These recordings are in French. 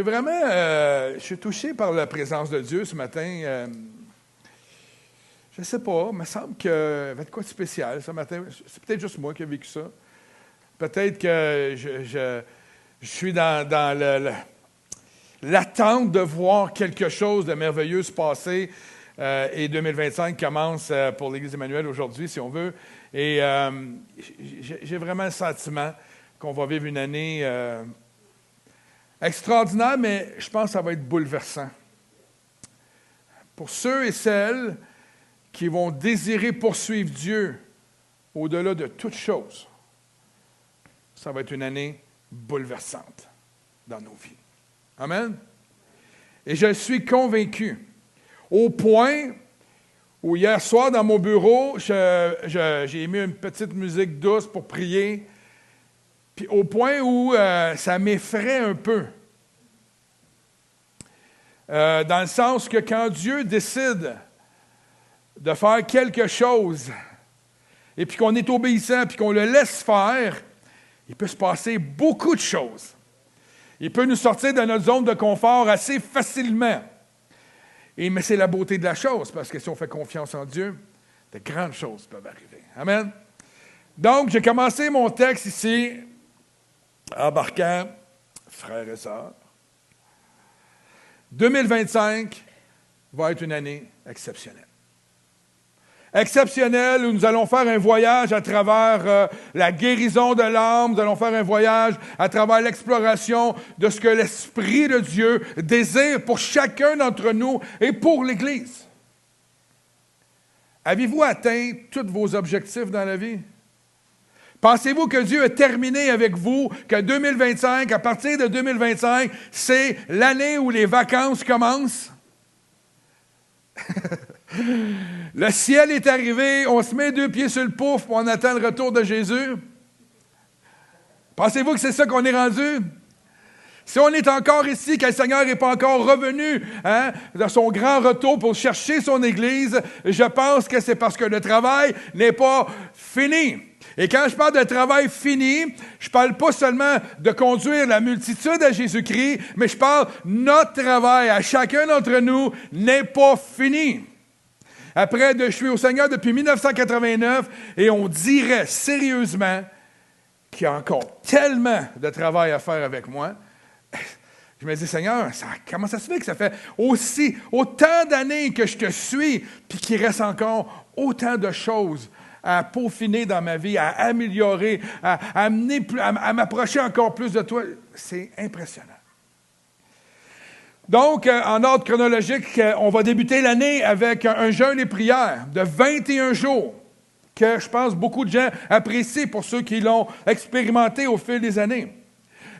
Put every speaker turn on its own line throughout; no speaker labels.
je suis touché par la présence de Dieu ce matin. Je ne sais pas, il me semble qu'il y avait de quoi de spécial ce matin. C'est peut-être juste moi qui ai vécu ça. Peut-être que je suis dans l'attente de voir quelque chose de merveilleux se passer. Et 2025 commence pour l'Église Emmanuel aujourd'hui, si on veut. Et j'ai vraiment le sentiment qu'on va vivre une année extraordinaire, mais je pense que ça va être bouleversant. Pour ceux et celles qui vont désirer poursuivre Dieu au-delà de toute chose, ça va être une année bouleversante dans nos vies. Amen? Et je suis convaincu, au point où hier soir dans mon bureau, j'ai mis une petite musique douce pour prier, puis au point où ça m'effraie un peu. Dans le sens que quand Dieu décide de faire quelque chose, et puis qu'on est obéissant, puis qu'on le laisse faire, il peut se passer beaucoup de choses. Il peut nous sortir de notre zone de confort assez facilement. Mais c'est la beauté de la chose, parce que si on fait confiance en Dieu, de grandes choses peuvent arriver. Amen. Donc, j'ai commencé mon texte ici, embarquant, frères et sœurs. 2025 va être une année exceptionnelle. Exceptionnelle, où nous allons faire un voyage à travers la guérison de l'âme, nous allons faire un voyage à travers l'exploration de ce que l'Esprit de Dieu désire pour chacun d'entre nous et pour l'Église. Avez-vous atteint tous vos objectifs dans la vie? Pensez-vous que Dieu a terminé avec vous, que 2025, à partir de 2025, c'est l'année où les vacances commencent? Le ciel est arrivé, on se met 2 pieds sur le pouf, on attend le retour de Jésus. Pensez-vous que c'est ça qu'on est rendu? Si on est encore ici, que le Seigneur n'est pas encore revenu de son grand retour pour chercher son Église, je pense que c'est parce que le travail n'est pas fini. Et quand je parle de travail fini, je ne parle pas seulement de conduire la multitude à Jésus-Christ, mais je parle notre travail à chacun d'entre nous n'est pas fini. Après, je suis au Seigneur depuis 1989 et on dirait sérieusement qu'il y a encore tellement de travail à faire avec moi. Je me dis, Seigneur, comment ça se fait que ça fait autant d'années que je te suis, puis qu'il reste encore autant de choses à peaufiner dans ma vie, à améliorer, à m'approcher encore plus de toi. C'est impressionnant. Donc, en ordre chronologique, on va débuter l'année avec un jeûne et prière de 21 jours, que je pense beaucoup de gens apprécient pour ceux qui l'ont expérimenté au fil des années.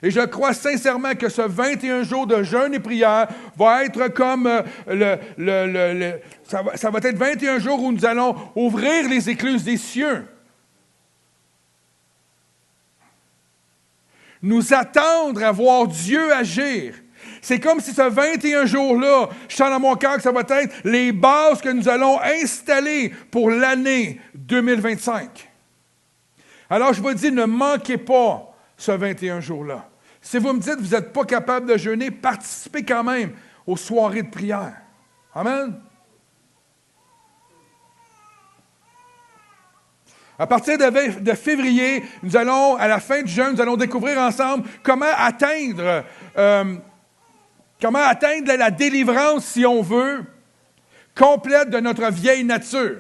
Et je crois sincèrement que ce 21 jours de jeûne et prière va être comme ça va être 21 jours où nous allons ouvrir les écluses des cieux. Nous attendre à voir Dieu agir. C'est comme si ce 21 jours-là, je sens dans mon cœur que ça va être les bases que nous allons installer pour l'année 2025. Alors je vous dis, ne manquez pas ce 21 jours-là. Si vous me dites que vous n'êtes pas capable de jeûner, participez quand même aux soirées de prière. Amen. À partir de février, nous allons, à la fin du jeûne, nous allons découvrir ensemble comment atteindre la délivrance, si on veut, complète de notre vieille nature.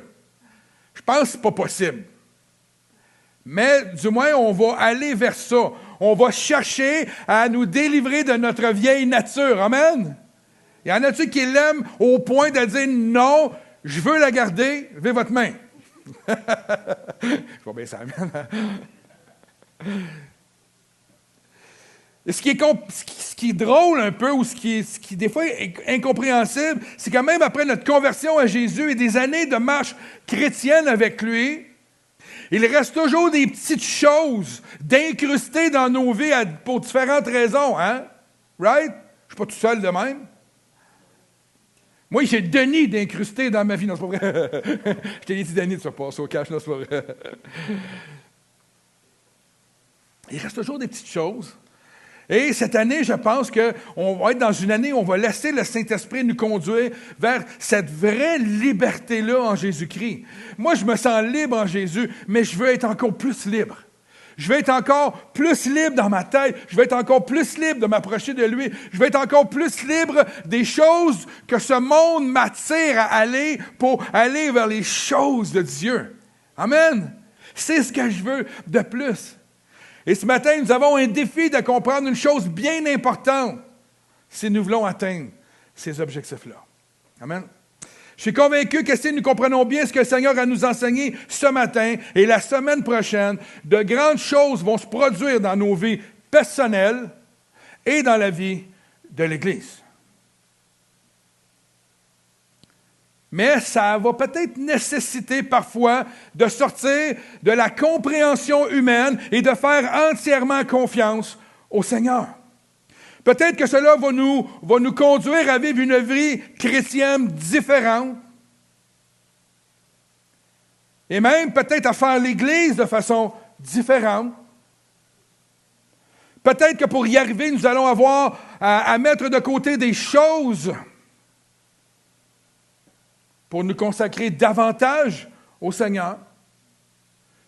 Je pense que ce n'est pas possible. Mais du moins, on va aller vers ça. On va chercher à nous délivrer de notre vieille nature. Amen? Il y en a-tu qui l'aiment au point de dire non, je veux la garder, levez votre main. Je vois bien ça. Et ce qui est drôle un peu, ou ce qui des fois est incompréhensible, c'est que même après notre conversion à Jésus et des années de marche chrétienne avec lui, il reste toujours des petites choses d'incruster dans nos vies pour différentes raisons, hein? Right? Je ne suis pas tout seul de même. Moi, j'ai Denis d'incruster dans ma vie. Non, c'est pas vrai. Je t'ai dit, Denis, tu vas passer au cash. Non, c'est pas vrai. Il reste toujours des petites choses. Et cette année, je pense qu'on va être dans une année où on va laisser le Saint-Esprit nous conduire vers cette vraie liberté-là en Jésus-Christ. Moi, je me sens libre en Jésus, mais je veux être encore plus libre. Je veux être encore plus libre dans ma tête. Je veux être encore plus libre de m'approcher de lui. Je veux être encore plus libre des choses que ce monde m'attire à aller pour aller vers les choses de Dieu. Amen. C'est ce que je veux de plus. Et ce matin, nous avons un défi de comprendre une chose bien importante si nous voulons atteindre ces objectifs-là. Amen. Je suis convaincu que si nous comprenons bien ce que le Seigneur a nous enseigné ce matin et la semaine prochaine, de grandes choses vont se produire dans nos vies personnelles et dans la vie de l'Église. Mais ça va peut-être nécessiter parfois de sortir de la compréhension humaine et de faire entièrement confiance au Seigneur. Peut-être que cela va nous conduire à vivre une vie chrétienne différente. Et même peut-être à faire l'Église de façon différente. Peut-être que pour y arriver, nous allons avoir à mettre de côté des choses pour nous consacrer davantage au Seigneur.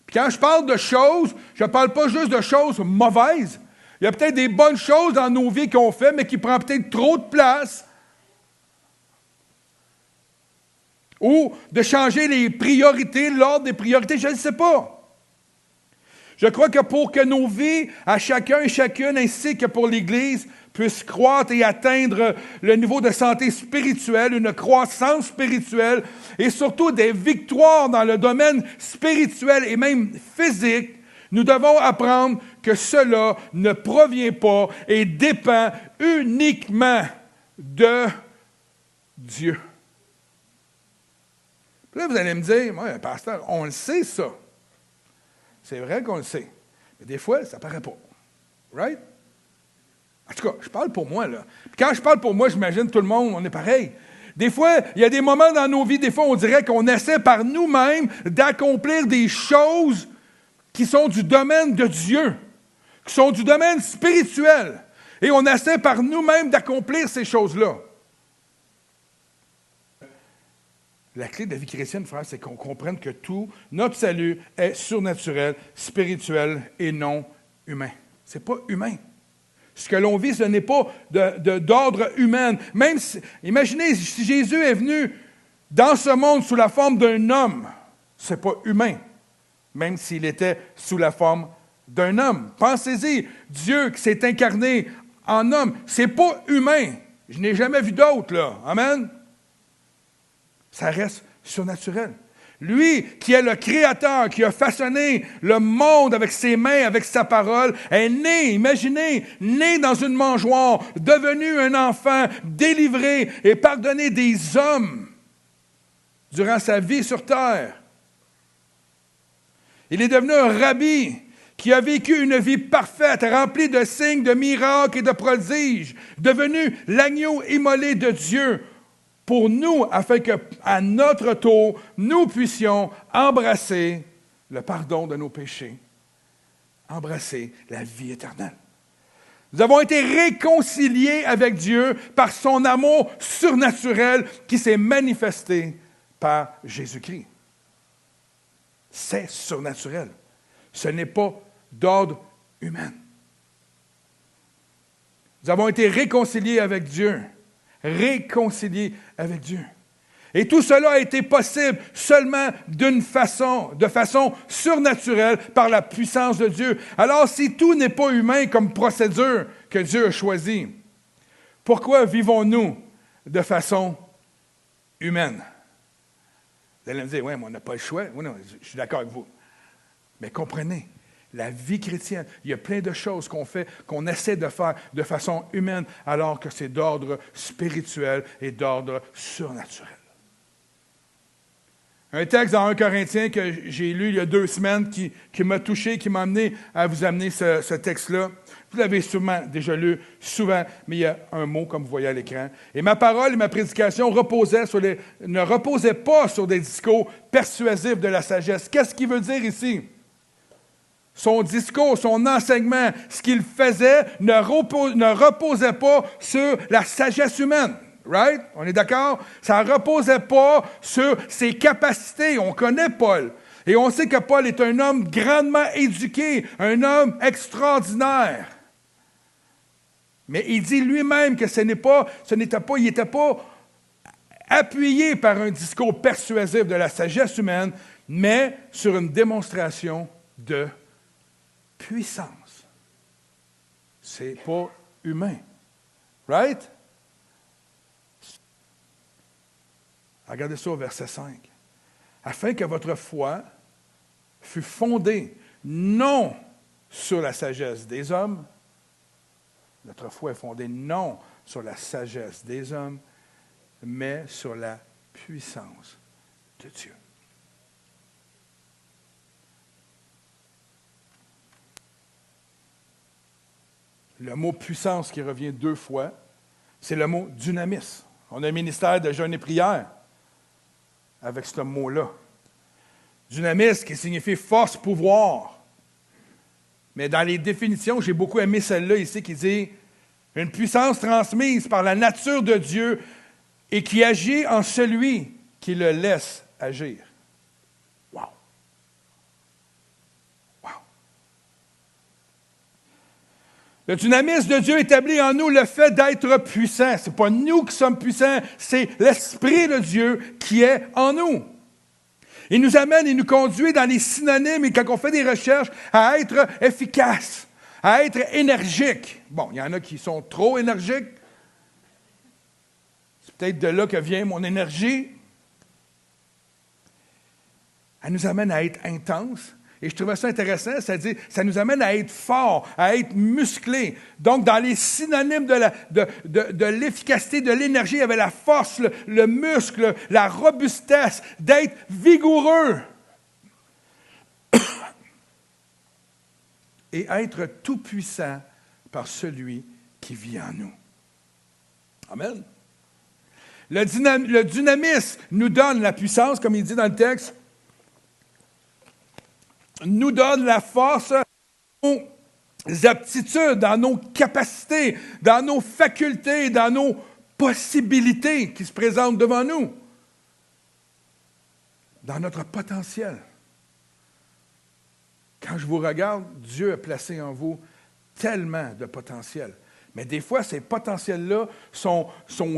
Puis quand je parle de choses, je ne parle pas juste de choses mauvaises. Il y a peut-être des bonnes choses dans nos vies qu'on fait, mais qui prennent peut-être trop de place. Ou de changer les priorités, l'ordre des priorités, je ne sais pas. Je crois que pour que nos vies, à chacun et chacune, ainsi que pour l'Église, puissent croître et atteindre le niveau de santé spirituelle, une croissance spirituelle, et surtout des victoires dans le domaine spirituel et même physique, nous devons apprendre que cela ne provient pas et dépend uniquement de Dieu. Puis là, vous allez me dire, moi, pasteur, on le sait ça. C'est vrai qu'on le sait. Mais des fois, ça ne paraît pas. Right? En tout cas, je parle pour moi, là. Puis quand je parle pour moi, j'imagine tout le monde, on est pareil. Des fois, il y a des moments dans nos vies, des fois, on dirait qu'on essaie par nous-mêmes d'accomplir des choses qui sont du domaine de Dieu, qui sont du domaine spirituel. Et on essaie par nous-mêmes d'accomplir ces choses-là. La clé de la vie chrétienne, frère, c'est qu'on comprenne que tout, notre salut, est surnaturel, spirituel et non humain. Ce n'est pas humain. Ce que l'on vit, ce n'est pas d'ordre humain. Même si, imaginez, si Jésus est venu dans ce monde sous la forme d'un homme, ce n'est pas humain, même s'il était sous la forme d'un homme. Pensez-y, Dieu qui s'est incarné en homme, ce n'est pas humain. Je n'ai jamais vu d'autre, là. Amen? Ça reste surnaturel. Lui, qui est le Créateur, qui a façonné le monde avec ses mains, avec sa parole, est né, imaginez, né dans une mangeoire, devenu un enfant, délivré et pardonné des hommes durant sa vie sur terre. Il est devenu un rabbi qui a vécu une vie parfaite, remplie de signes, de miracles et de prodiges, devenu l'agneau immolé de Dieu, pour nous, afin qu'à notre tour, nous puissions embrasser le pardon de nos péchés, embrasser la vie éternelle. Nous avons été réconciliés avec Dieu par son amour surnaturel qui s'est manifesté par Jésus-Christ. C'est surnaturel. Ce n'est pas d'ordre humain. Nous avons été réconciliés avec Dieu. Réconciliés avec Dieu. Et tout cela a été possible seulement de façon surnaturelle par la puissance de Dieu. Alors, si tout n'est pas humain comme procédure que Dieu a choisie, pourquoi vivons-nous de façon humaine? Vous allez me dire, oui, mais on n'a pas le choix. Oui, non, je suis d'accord avec vous. Mais comprenez, la vie chrétienne, il y a plein de choses qu'on fait, qu'on essaie de faire de façon humaine, alors que c'est d'ordre spirituel et d'ordre surnaturel. Un texte dans 1 Corinthiens que j'ai lu il y a 2 semaines qui m'a touché, qui m'a amené à vous amener ce texte-là. Vous l'avez sûrement déjà lu souvent, mais il y a un mot, comme vous voyez à l'écran. Et ma parole et ma prédication ne reposaient pas sur des discours persuasifs de la sagesse. Qu'est-ce qu'il veut dire ici? son discours, son enseignement, ce qu'il faisait ne reposait pas sur la sagesse humaine. Right? On est d'accord? Ça ne reposait pas sur ses capacités. On connaît Paul. Et on sait que Paul est un homme grandement éduqué, un homme extraordinaire. Mais il dit lui-même que il n'était pas appuyé par un discours persuasif de la sagesse humaine, mais sur une démonstration de puissance. C'est pas humain. Right? Regardez ça au verset 5. Afin que votre foi fût fondée non sur la sagesse des hommes, notre foi est fondée non sur la sagesse des hommes, mais sur la puissance de Dieu. Le mot puissance qui revient 2 fois, c'est le mot dynamis. On a un ministère de jeûne et prière avec ce mot-là. Dynamis qui signifie force, pouvoir. Mais dans les définitions, j'ai beaucoup aimé celle-là ici qui dit une puissance transmise par la nature de Dieu et qui agit en celui qui le laisse agir. Wow! Wow! Le dynamisme de Dieu établit en nous le fait d'être puissants. Ce n'est pas nous qui sommes puissants, c'est l'Esprit de Dieu qui est en nous. Il nous amène, il nous conduit dans les synonymes, et quand on fait des recherches, à être efficace, à être énergique. Bon, il y en a qui sont trop énergiques. C'est peut-être de là que vient mon énergie. Elle nous amène à être intense. Et je trouvais ça intéressant, c'est-à-dire, ça nous amène à être fort, à être musclé. Donc, dans les synonymes de l'efficacité, de l'énergie, il y avait la force, le muscle, la robustesse, d'être vigoureux. Et être tout-puissant par celui qui vit en nous. Amen. Le dynamisme nous donne la puissance, comme il dit dans le texte, nous donne la force dans nos aptitudes, dans nos capacités, dans nos facultés, dans nos possibilités qui se présentent devant nous, dans notre potentiel. Quand je vous regarde, Dieu a placé en vous tellement de potentiel. Mais des fois, ces potentiels-là sont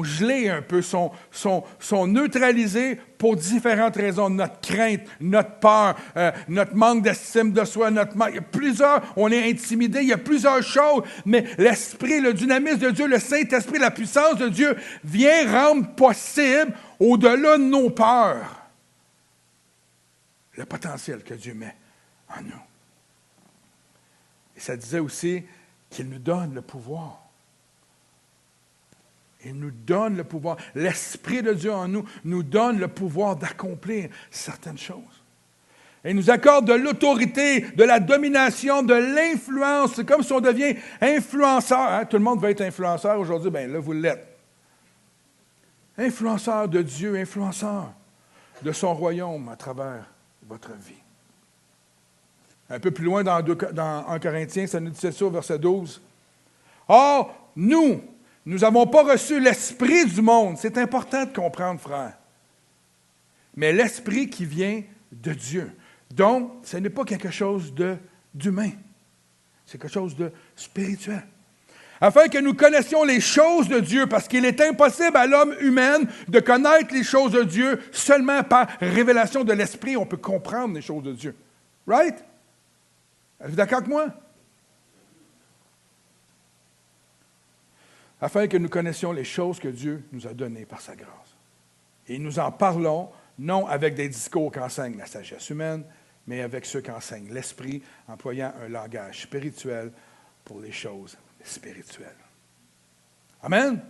gelés un peu, sont neutralisés pour différentes raisons. Notre crainte, notre peur, notre manque d'estime de soi, il y a plusieurs, on est intimidé, il y a plusieurs choses, mais l'Esprit, le dynamisme de Dieu, le Saint-Esprit, la puissance de Dieu vient rendre possible, au-delà de nos peurs, le potentiel que Dieu met en nous. Et ça disait aussi qu'il nous donne le pouvoir. Il nous donne le pouvoir. L'Esprit de Dieu en nous nous donne le pouvoir d'accomplir certaines choses. Et il nous accorde de l'autorité, de la domination, de l'influence. C'est comme si on devient influenceur. Hein? Tout le monde veut être influenceur aujourd'hui. Bien là, vous l'êtes. Influenceur de Dieu, influenceur de son royaume à travers votre vie. Un peu plus loin dans 1 Corinthiens, ça nous dit ça au verset 12. « Or, nous n'avons pas reçu l'esprit du monde. » C'est important de comprendre, frère. Mais l'esprit qui vient de Dieu. Donc, ce n'est pas quelque chose d'humain. C'est quelque chose de spirituel. Afin que nous connaissions les choses de Dieu, parce qu'il est impossible à l'homme humain de connaître les choses de Dieu seulement par révélation de l'esprit. On peut comprendre les choses de Dieu. Right? Êtes-vous d'accord avec moi? Afin que nous connaissions les choses que Dieu nous a données par sa grâce. Et nous en parlons, non avec des discours qu'enseigne la sagesse humaine, mais avec ceux qu'enseigne l'Esprit, employant un langage spirituel pour les choses spirituelles. Amen?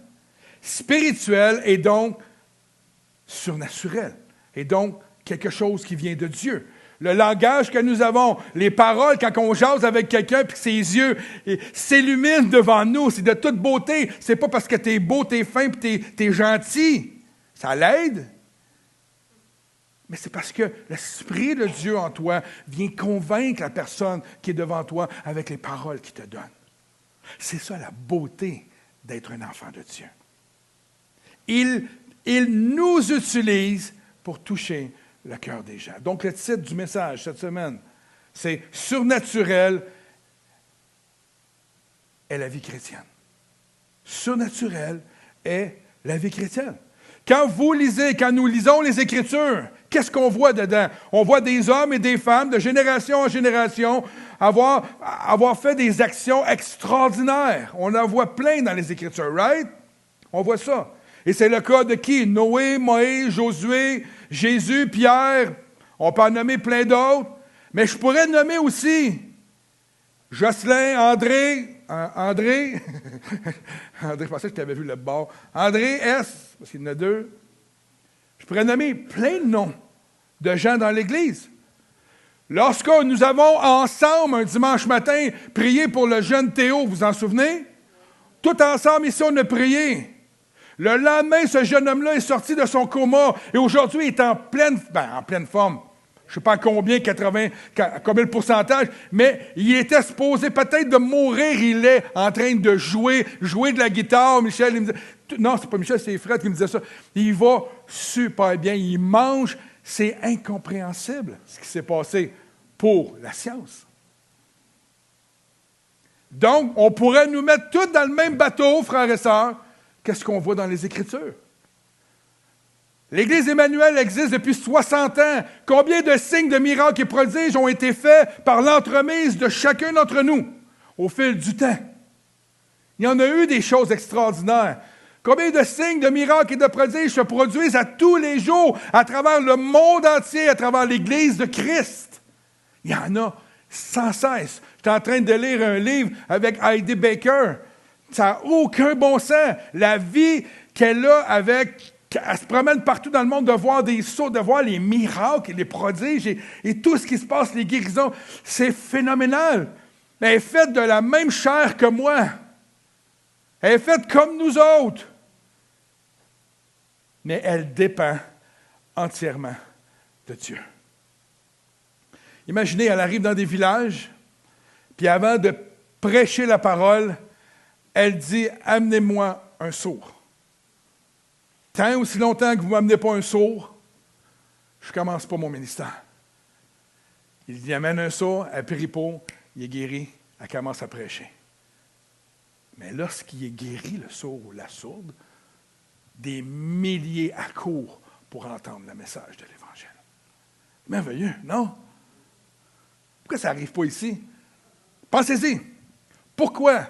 Spirituel est donc surnaturel, et donc quelque chose qui vient de Dieu. Le langage que nous avons, les paroles, quand on jase avec quelqu'un puis que ses yeux s'illuminent devant nous, c'est de toute beauté. C'est pas parce que tu es beau, tu es fin puis tu es gentil. Ça l'aide. Mais c'est parce que l'Esprit de Dieu en toi vient convaincre la personne qui est devant toi avec les paroles qu'il te donne. C'est ça la beauté d'être un enfant de Dieu. Il nous utilise pour toucher le cœur des gens. Donc, le titre du message cette semaine, c'est « Surnaturel est la vie chrétienne ». Surnaturel est la vie chrétienne. Quand nous lisons les Écritures, qu'est-ce qu'on voit dedans? On voit des hommes et des femmes de génération en génération avoir fait des actions extraordinaires. On en voit plein dans les Écritures, right? On voit ça. Et c'est le cas de qui? Noé, Moïse, Josué, Jésus, Pierre. On peut en nommer plein d'autres. Mais je pourrais nommer aussi Jocelyn, André, André, je pensais que tu avais vu le bord. André S, parce qu'il y en a deux. Je pourrais nommer plein de noms de gens dans l'Église. Lorsque nous avons ensemble, un dimanche matin, prié pour le jeune Théo, vous vous en souvenez? Tout ensemble, ici, on a prié. Le lendemain, ce jeune homme-là est sorti de son coma et aujourd'hui, il est en pleine forme. Je ne sais pas combien le pourcentage, mais il était supposé peut-être de mourir. Il est en train de jouer de la guitare. Michel, il me dit, non, c'est pas Michel, c'est Fred qui me disait ça. Il va super bien, il mange. C'est incompréhensible ce qui s'est passé pour la science. Donc, on pourrait nous mettre tous dans le même bateau, frères et sœurs, qu'est-ce qu'on voit dans les Écritures. L'Église Emmanuel existe depuis 60 ans. Combien de signes, de miracles et prodiges ont été faits par l'entremise de chacun d'entre nous au fil du temps? Il y en a eu des choses extraordinaires. Combien de signes, de miracles et de prodiges se produisent à tous les jours à travers le monde entier, à travers l'Église de Christ? Il y en a sans cesse. J'étais en train de lire un livre avec Heidi Baker. Ça n'a aucun bon sens. La vie qu'elle a elle se promène partout dans le monde de voir des sauts, de voir les miracles et les prodiges et tout ce qui se passe, les guérisons. C'est phénoménal. Elle est faite de la même chair que moi. Elle est faite comme nous autres. Mais elle dépend entièrement de Dieu. Imaginez, elle arrive dans des villages, puis avant de prêcher la parole, elle dit « Amenez-moi un sourd. » Tant aussi longtemps que vous ne m'amenez pas un sourd, je ne commence pas mon ministère. Il lui amène un sourd, elle prie pour, il est guéri, elle commence à prêcher. Mais lorsqu'il est guéri, le sourd ou la sourde, des milliers accourent pour entendre le message de l'Évangile. Merveilleux, non? Pourquoi ça n'arrive pas ici? Pensez-y. Pourquoi?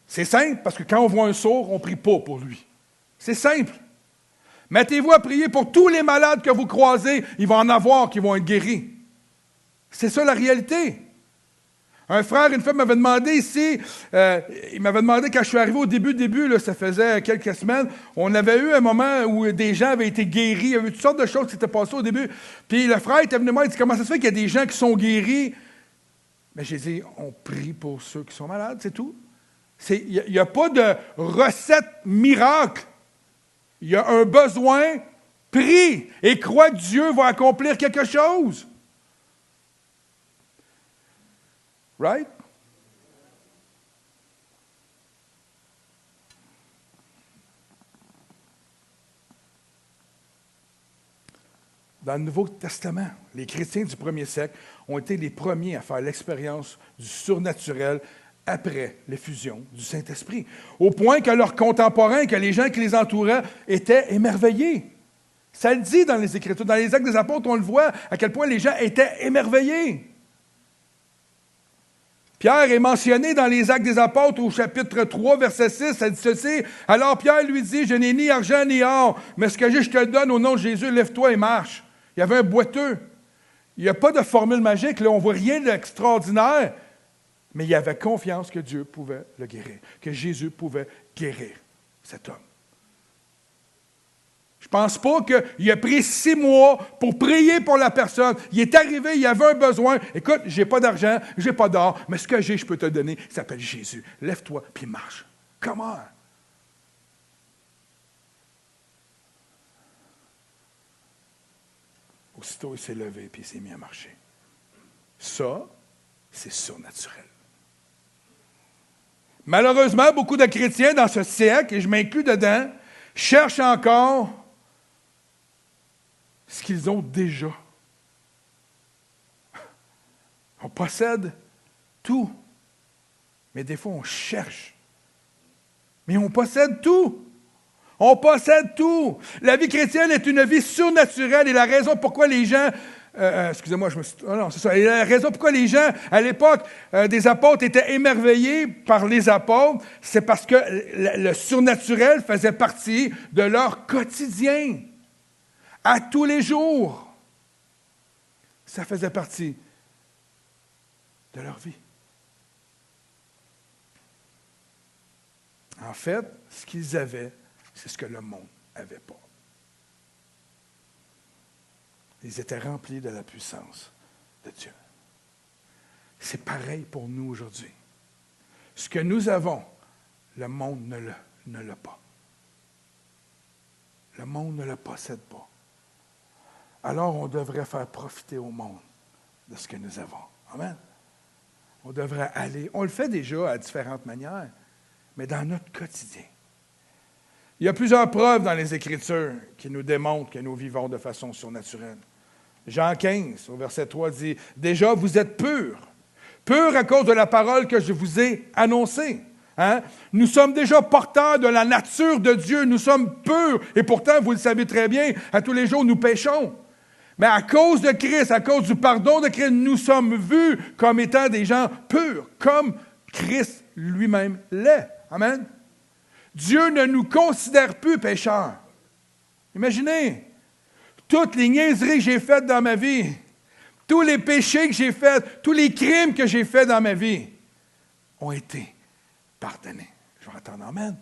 C'est simple, parce que quand on voit un sourd, on ne prie pas pour lui. C'est simple. Mettez-vous à prier pour tous les malades que vous croisez. Il va en avoir qui vont être guéris. C'est ça la réalité. Un frère et une femme m'avaient demandé ici, il m'avait demandé quand je suis arrivé au début, là, ça faisait quelques semaines, on avait eu un moment où des gens avaient été guéris, il y avait eu toutes sortes de choses qui s'étaient passées au début. Puis le frère était venu moi, il dit, comment ça se fait qu'il y a des gens qui sont guéris? Mais j'ai dit, on prie pour ceux qui sont malades, c'est tout. Il n'y a pas de recette miracle. Il y a un besoin, prie et crois que Dieu va accomplir quelque chose. Right? Dans le Nouveau Testament, les chrétiens du premier siècle ont été les premiers à faire l'expérience du surnaturel après l'effusion du Saint-Esprit, au point que leurs contemporains, que les gens qui les entouraient, étaient émerveillés. Ça le dit dans les Écritures, dans les Actes des Apôtres, on le voit, à quel point les gens étaient émerveillés. Pierre est mentionné dans les Actes des Apôtres au chapitre 3, verset 6, ça dit ceci. Alors Pierre lui dit, je n'ai ni argent ni or, mais ce que j'ai, je te le donne au nom de Jésus, lève-toi et marche. Il y avait un boiteux. Il n'y a pas de formule magique, là, on ne voit rien d'extraordinaire, mais il y avait confiance que Dieu pouvait le guérir, que Jésus pouvait guérir cet homme. Je ne pense pas qu'il a pris 6 mois pour prier pour la personne. Il est arrivé, il avait un besoin. Écoute, je n'ai pas d'argent, je n'ai pas d'or, mais ce que j'ai, je peux te donner. Il s'appelle Jésus. Lève-toi, puis marche. Comment? Aussitôt, il s'est levé et il s'est mis à marcher. Ça, c'est surnaturel. Malheureusement, beaucoup de chrétiens dans ce siècle, et je m'inclus dedans, cherchent encore ce qu'ils ont déjà. On possède tout. Mais des fois, on cherche. Mais on possède tout. On possède tout. La vie chrétienne est une vie surnaturelle et la raison pourquoi les gens... excusez-moi, je me suis... Oh non, c'est ça. Et la raison pourquoi les gens, à l'époque des apôtres, étaient émerveillés par les apôtres, c'est parce que le surnaturel faisait partie de leur quotidien. À tous les jours. Ça faisait partie de leur vie. En fait, ce qu'ils avaient, c'est ce que le monde n'avait pas. Ils étaient remplis de la puissance de Dieu. C'est pareil pour nous aujourd'hui. Ce que nous avons, le monde ne l'a pas. Le monde ne le possède pas. Alors, on devrait faire profiter au monde de ce que nous avons. Amen. On devrait aller, on le fait déjà à différentes manières, mais dans notre quotidien. Il y a plusieurs preuves dans les Écritures qui nous démontrent que nous vivons de façon surnaturelle. Jean 15, au verset 3, dit « Déjà, vous êtes purs. Purs à cause de la parole que je vous ai annoncée. Hein? Nous sommes déjà porteurs de la nature de Dieu. Nous sommes purs. Et pourtant, vous le savez très bien, à tous les jours, nous péchons. Mais à cause de Christ, à cause du pardon de Christ, nous sommes vus comme étant des gens purs, comme Christ lui-même l'est. Amen. Dieu ne nous considère plus pécheurs. Imaginez, toutes les niaiseries que j'ai faites dans ma vie, tous les péchés que j'ai faits, tous les crimes que j'ai faits dans ma vie ont été pardonnés. Je vais entendre amen.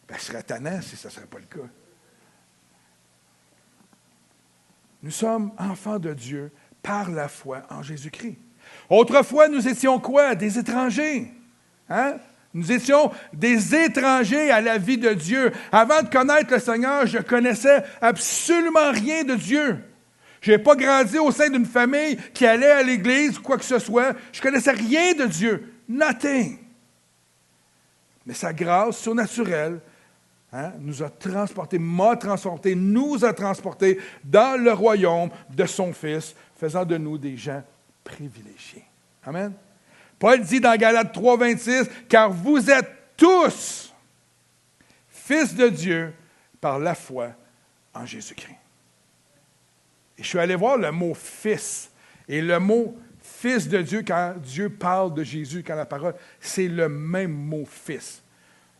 Ben, ce serait tannant si ce ne serait pas le cas. Nous sommes enfants de Dieu par la foi en Jésus-Christ. Autrefois, nous étions quoi? Des étrangers. Hein? Nous étions des étrangers à la vie de Dieu. Avant de connaître le Seigneur, je ne connaissais absolument rien de Dieu. Je n'ai pas grandi au sein d'une famille qui allait à l'église ou quoi que ce soit. Je ne connaissais rien de Dieu. Nothing. Mais sa grâce surnaturelle nous a transportés, nous a transportés dans le royaume de son Fils, faisant de nous des gens privilégiés. Amen. Paul dit dans Galates 3, 26, « Car vous êtes tous fils de Dieu par la foi en Jésus-Christ. » Et je suis allé voir le mot « fils ». Et le mot « fils de Dieu », quand Dieu parle de Jésus, quand la parole, c'est le même mot « fils ».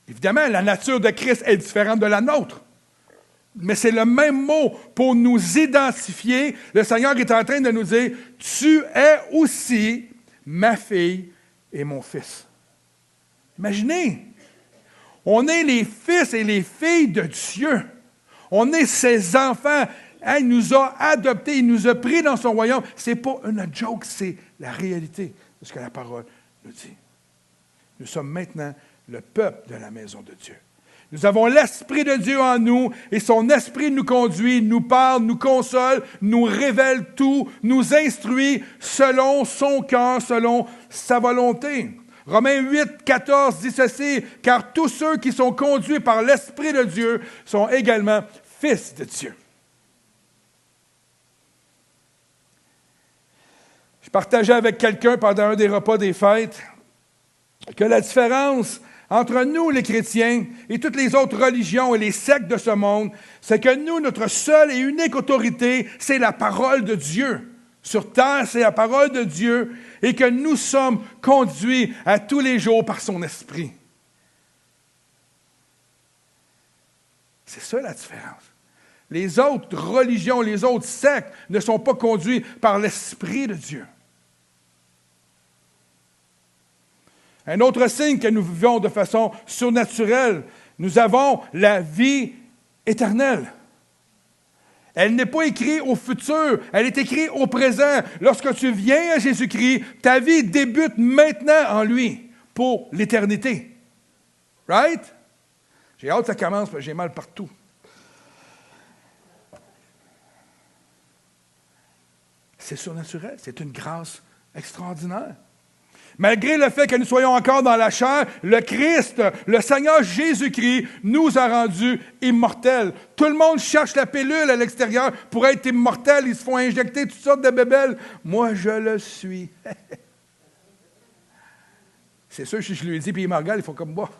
Évidemment, la nature de Christ est différente de la nôtre. Mais c'est le même mot pour nous identifier. Le Seigneur est en train de nous dire, « Tu es aussi ma fille et mon fils. » Imaginez, on est les fils et les filles de Dieu. On est ses enfants. Il nous a adoptés, il nous a pris dans son royaume. Ce n'est pas une joke, c'est la réalité de ce que la parole nous dit. Nous sommes maintenant le peuple de la maison de Dieu. Nous avons l'Esprit de Dieu en nous et son Esprit nous conduit, nous parle, nous console, nous révèle tout, nous instruit selon son cœur, selon sa volonté. Romains 8, 14 dit ceci, « Car tous ceux qui sont conduits par l'Esprit de Dieu sont également fils de Dieu. » Je partageais avec quelqu'un pendant un des repas des fêtes que la différence entre nous, les chrétiens, et toutes les autres religions et les sectes de ce monde, c'est que nous, notre seule et unique autorité, c'est la parole de Dieu. Sur terre, c'est la parole de Dieu, et que nous sommes conduits à tous les jours par son Esprit. C'est ça la différence. Les autres religions, les autres sectes ne sont pas conduits par l'Esprit de Dieu. Un autre signe que nous vivons de façon surnaturelle, nous avons la vie éternelle. Elle n'est pas écrite au futur, elle est écrite au présent. Lorsque tu viens à Jésus-Christ, ta vie débute maintenant en lui, pour l'éternité. Right? J'ai hâte que ça commence, parce que j'ai mal partout. c'est surnaturel, c'est une grâce extraordinaire. Malgré le fait que nous soyons encore dans la chair, le Christ, le Seigneur Jésus-Christ, nous a rendus immortels. Tout le monde cherche la pilule à l'extérieur pour être immortel. Ils se font injecter toutes sortes de bébelles. Moi, je le suis. C'est sûr, si je lui dis, puis il me regarde, il faut comme moi.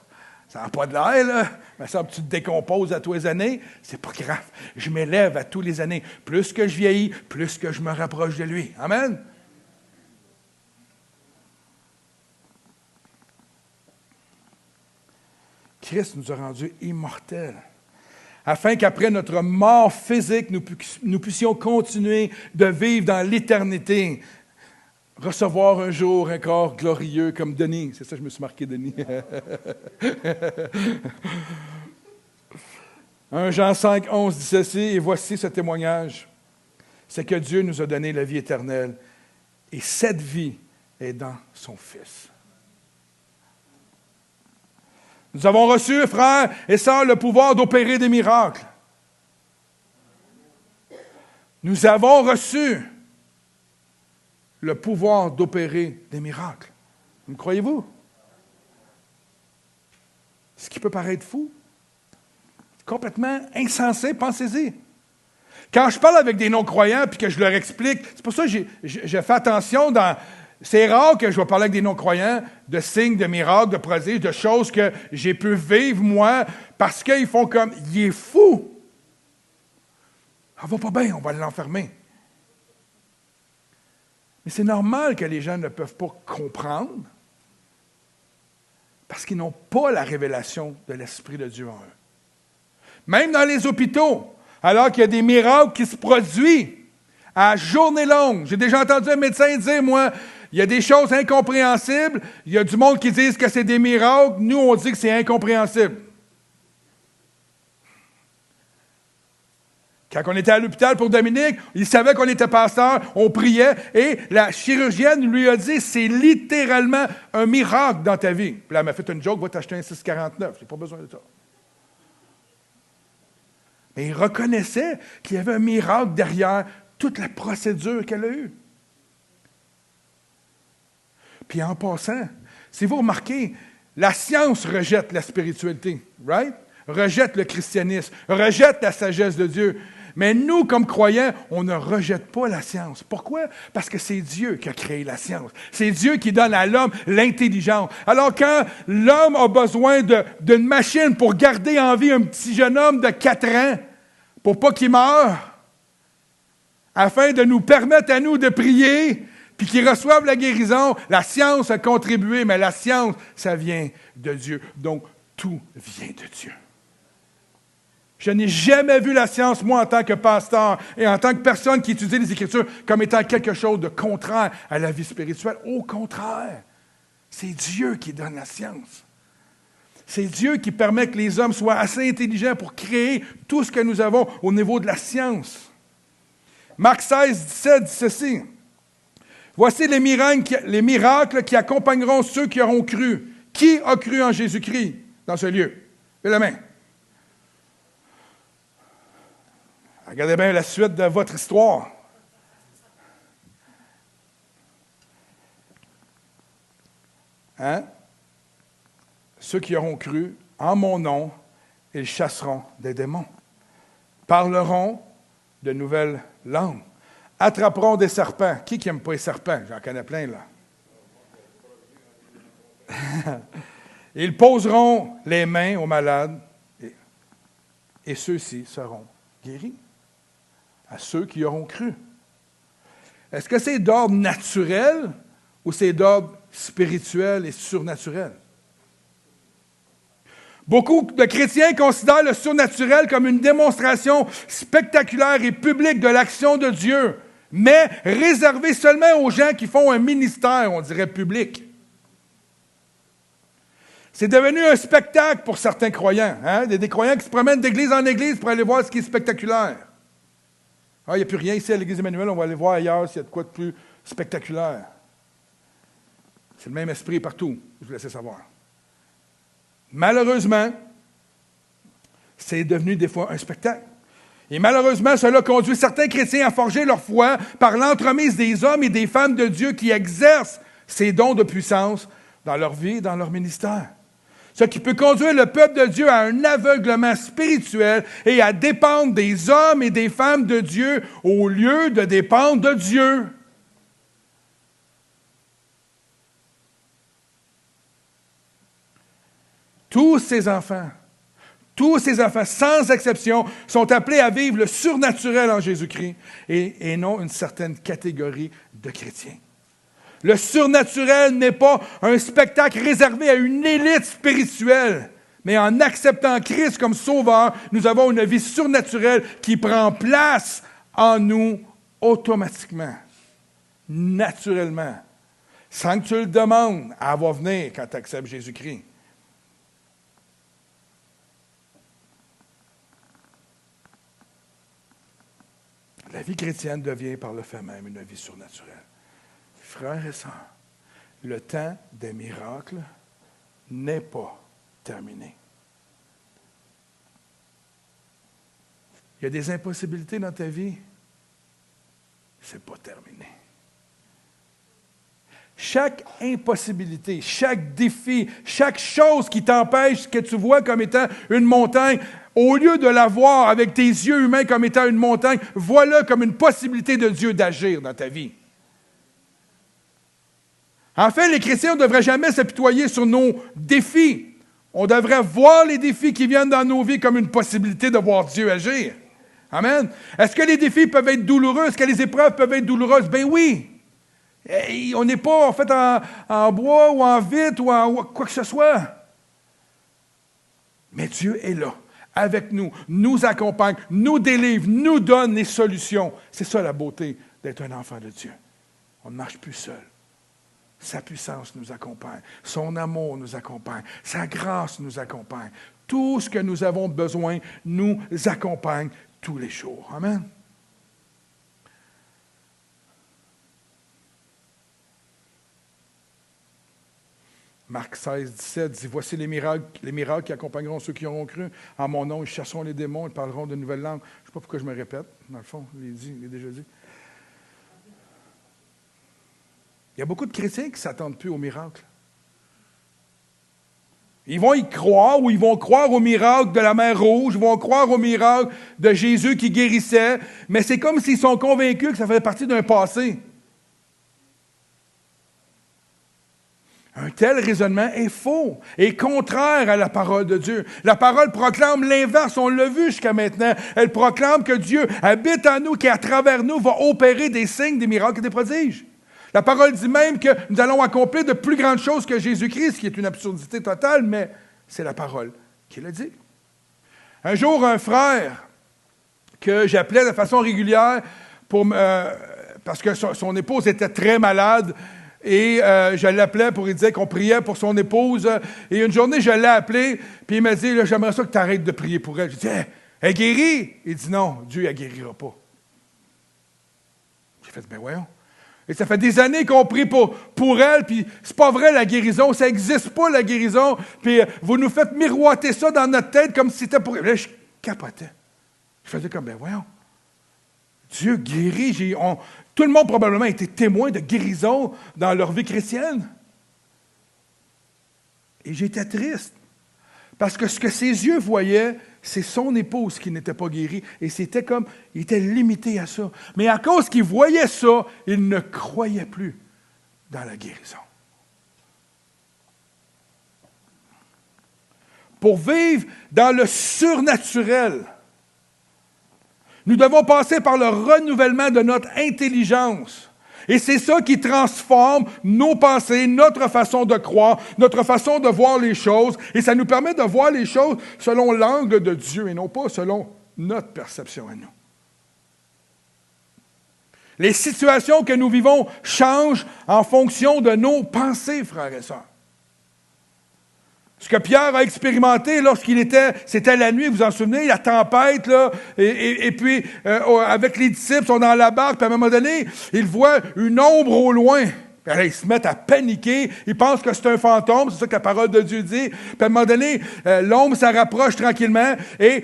Ça n'a pas de l'air, là. Mais ça, tu te décomposes à tous les années. C'est pas grave. Je m'élève à tous les années. Plus que je vieillis, plus que je me rapproche de lui. Amen. Christ nous a rendus immortels, afin qu'après notre mort physique, nous puissions continuer de vivre dans l'éternité, recevoir un jour un corps glorieux comme Denis. C'est ça, je me suis marqué, Denis. 1 Jean 5, 11 dit ceci, et voici ce témoignage, c'est que Dieu nous a donné la vie éternelle, et cette vie est dans son Fils. Nous avons reçu, frères et sœurs, le pouvoir d'opérer des miracles. Nous avons reçu le pouvoir d'opérer des miracles. Me croyez-vous? Ce qui peut paraître fou, complètement insensé, pensez-y. Quand je parle avec des non-croyants puis que je leur explique, c'est pour ça que j'ai fait attention dans... C'est rare que je vais parler avec des non-croyants de signes, de miracles, de prodiges, de choses que j'ai pu vivre, moi, parce qu'ils font comme, il est fou. Ça va pas bien, on va l'enfermer. Mais c'est normal que les gens ne peuvent pas comprendre parce qu'ils n'ont pas la révélation de l'Esprit de Dieu en eux. Même dans les hôpitaux, alors qu'il y a des miracles qui se produisent à journée longue. J'ai déjà entendu un médecin dire, moi, il y a des choses incompréhensibles, il y a du monde qui dit que c'est des miracles, nous on dit que c'est incompréhensible. Quand on était à l'hôpital pour Dominique, il savait qu'on était pasteur, on priait, et la chirurgienne lui a dit, c'est littéralement un miracle dans ta vie. Puis là, elle m'a fait une joke, va t'acheter un 649, j'ai pas besoin de ça. Mais il reconnaissait qu'il y avait un miracle derrière toute la procédure qu'elle a eue. Puis en passant, si vous remarquez, la science rejette la spiritualité, right? Rejette le christianisme, rejette la sagesse de Dieu. Mais nous, comme croyants, on ne rejette pas la science. Pourquoi? Parce que c'est Dieu qui a créé la science. C'est Dieu qui donne à l'homme l'intelligence. Alors quand l'homme a besoin d'une machine pour garder en vie un petit jeune homme de 4 ans, pour pas qu'il meure, afin de nous permettre à nous de prier, puis qu'ils reçoivent la guérison, la science a contribué, mais la science, ça vient de Dieu. Donc, tout vient de Dieu. Je n'ai jamais vu la science, moi, en tant que pasteur et en tant que personne qui étudie les Écritures, comme étant quelque chose de contraire à la vie spirituelle. Au contraire, c'est Dieu qui donne la science. C'est Dieu qui permet que les hommes soient assez intelligents pour créer tout ce que nous avons au niveau de la science. Marc 16, 17 dit ceci. Voici les miracles qui accompagneront ceux qui auront cru. Qui a cru en Jésus-Christ dans ce lieu? Levez la main. Regardez bien la suite de votre histoire. Hein? Ceux qui auront cru en mon nom, ils chasseront des démons, parleront de nouvelles langues, attraperont des serpents. Qui n'aime pas les serpents? J'en connais plein, là. Ils poseront les mains aux malades et ceux-ci seront guéris. À ceux qui auront cru. Est-ce que c'est d'ordre naturel ou c'est d'ordre spirituel et surnaturel? Beaucoup de chrétiens considèrent le surnaturel comme une démonstration spectaculaire et publique de l'action de Dieu, mais réservée seulement aux gens qui font un ministère, on dirait public. C'est devenu un spectacle pour certains croyants. Hein? Des croyants qui se promènent d'église en église pour aller voir ce qui est spectaculaire. Ah, il n'y a plus rien ici à l'église Emmanuel, on va aller voir ailleurs s'il y a de quoi de plus spectaculaire. C'est le même esprit partout, je vous laisse savoir. Malheureusement, c'est devenu des fois un spectacle. Et malheureusement, cela conduit certains chrétiens à forger leur foi par l'entremise des hommes et des femmes de Dieu qui exercent ces dons de puissance dans leur vie et dans leur ministère. Ce qui peut conduire le peuple de Dieu à un aveuglement spirituel et à dépendre des hommes et des femmes de Dieu au lieu de dépendre de Dieu. Tous ces enfants, sans exception, sont appelés à vivre le surnaturel en Jésus-Christ et non une certaine catégorie de chrétiens. Le surnaturel n'est pas un spectacle réservé à une élite spirituelle, mais en acceptant Christ comme sauveur, nous avons une vie surnaturelle qui prend place en nous automatiquement, naturellement, sans que tu le demandes, elle va venir quand tu acceptes Jésus-Christ. La vie chrétienne devient par le fait même une vie surnaturelle. Frères et sœurs, le temps des miracles n'est pas terminé. Il y a des impossibilités dans ta vie, c'est pas terminé. Chaque impossibilité, chaque défi, chaque chose qui t'empêche, que tu vois comme étant une montagne, au lieu de la voir avec tes yeux humains comme étant une montagne, vois-le comme une possibilité de Dieu d'agir dans ta vie. En fait, les chrétiens ne devraient jamais s'apitoyer sur nos défis. On devrait voir les défis qui viennent dans nos vies comme une possibilité de voir Dieu agir. Amen. Est-ce que les défis peuvent être douloureux? Est-ce que les épreuves peuvent être douloureuses? Ben oui. Et on n'est pas en fait en bois ou en vitre ou en quoi que ce soit. Mais Dieu est là, avec nous, nous accompagne, nous délivre, nous donne les solutions. C'est ça la beauté d'être un enfant de Dieu. On ne marche plus seul. Sa puissance nous accompagne, son amour nous accompagne, sa grâce nous accompagne. Tout ce que nous avons besoin nous accompagne tous les jours. Amen. Marc 16, 17 dit « Voici les miracles qui accompagneront ceux qui auront cru. En mon nom, ils chasseront les démons, ils parleront de nouvelles langues. » Je ne sais pas pourquoi je me répète. Dans le fond, il est déjà dit. Il y a beaucoup de chrétiens qui ne s'attendent plus aux miracles. Ils vont y croire ou ils vont croire au miracle de la mer Rouge, ils vont croire au miracle de Jésus qui guérissait, mais c'est comme s'ils sont convaincus que ça fait partie d'un passé. Un tel raisonnement est faux et contraire à la parole de Dieu. La parole proclame l'inverse, on l'a vu jusqu'à maintenant. Elle proclame que Dieu habite en nous, qui à travers nous va opérer des signes, des miracles et des prodiges. La parole dit même que nous allons accomplir de plus grandes choses que Jésus-Christ, ce qui est une absurdité totale, mais c'est la parole qui le dit. Un jour, un frère que j'appelais de façon régulière parce que son épouse était très malade, et je l'appelais pour lui dire qu'on priait pour son épouse. Et une journée, je l'ai appelé, puis il m'a dit, « J'aimerais ça que tu arrêtes de prier pour elle. » Je dis, « Elle guérit? » Il dit, « Non, Dieu ne la guérira pas. » J'ai fait, « Ben voyons. » Et ça fait des années qu'on prie pour elle, puis c'est pas vrai la guérison, ça n'existe pas la guérison, puis vous nous faites miroiter ça dans notre tête comme si c'était pour elle. Là, je capotais. Je faisais comme, ben voyons, Dieu guérit. Tout le monde probablement a été témoin de guérison dans leur vie chrétienne. Et j'étais triste, parce que ce que ses yeux voyaient, c'est son épouse qui n'était pas guérie. Et c'était comme, il était limité à ça. Mais à cause qu'il voyait ça, il ne croyait plus dans la guérison. Pour vivre dans le surnaturel, nous devons passer par le renouvellement de notre intelligence. Et c'est ça qui transforme nos pensées, notre façon de croire, notre façon de voir les choses. Et ça nous permet de voir les choses selon l'angle de Dieu et non pas selon notre perception à nous. Les situations que nous vivons changent en fonction de nos pensées, frères et sœurs. Ce que Pierre a expérimenté c'était la nuit, vous vous en souvenez, la tempête, là, et puis avec les disciples, ils sont dans la barque, puis à un moment donné, ils voient une ombre au loin. Alors, ils se mettent à paniquer, ils pensent que c'est un fantôme, c'est ça que la parole de Dieu dit. Puis à un moment donné, l'ombre s'en rapproche tranquillement et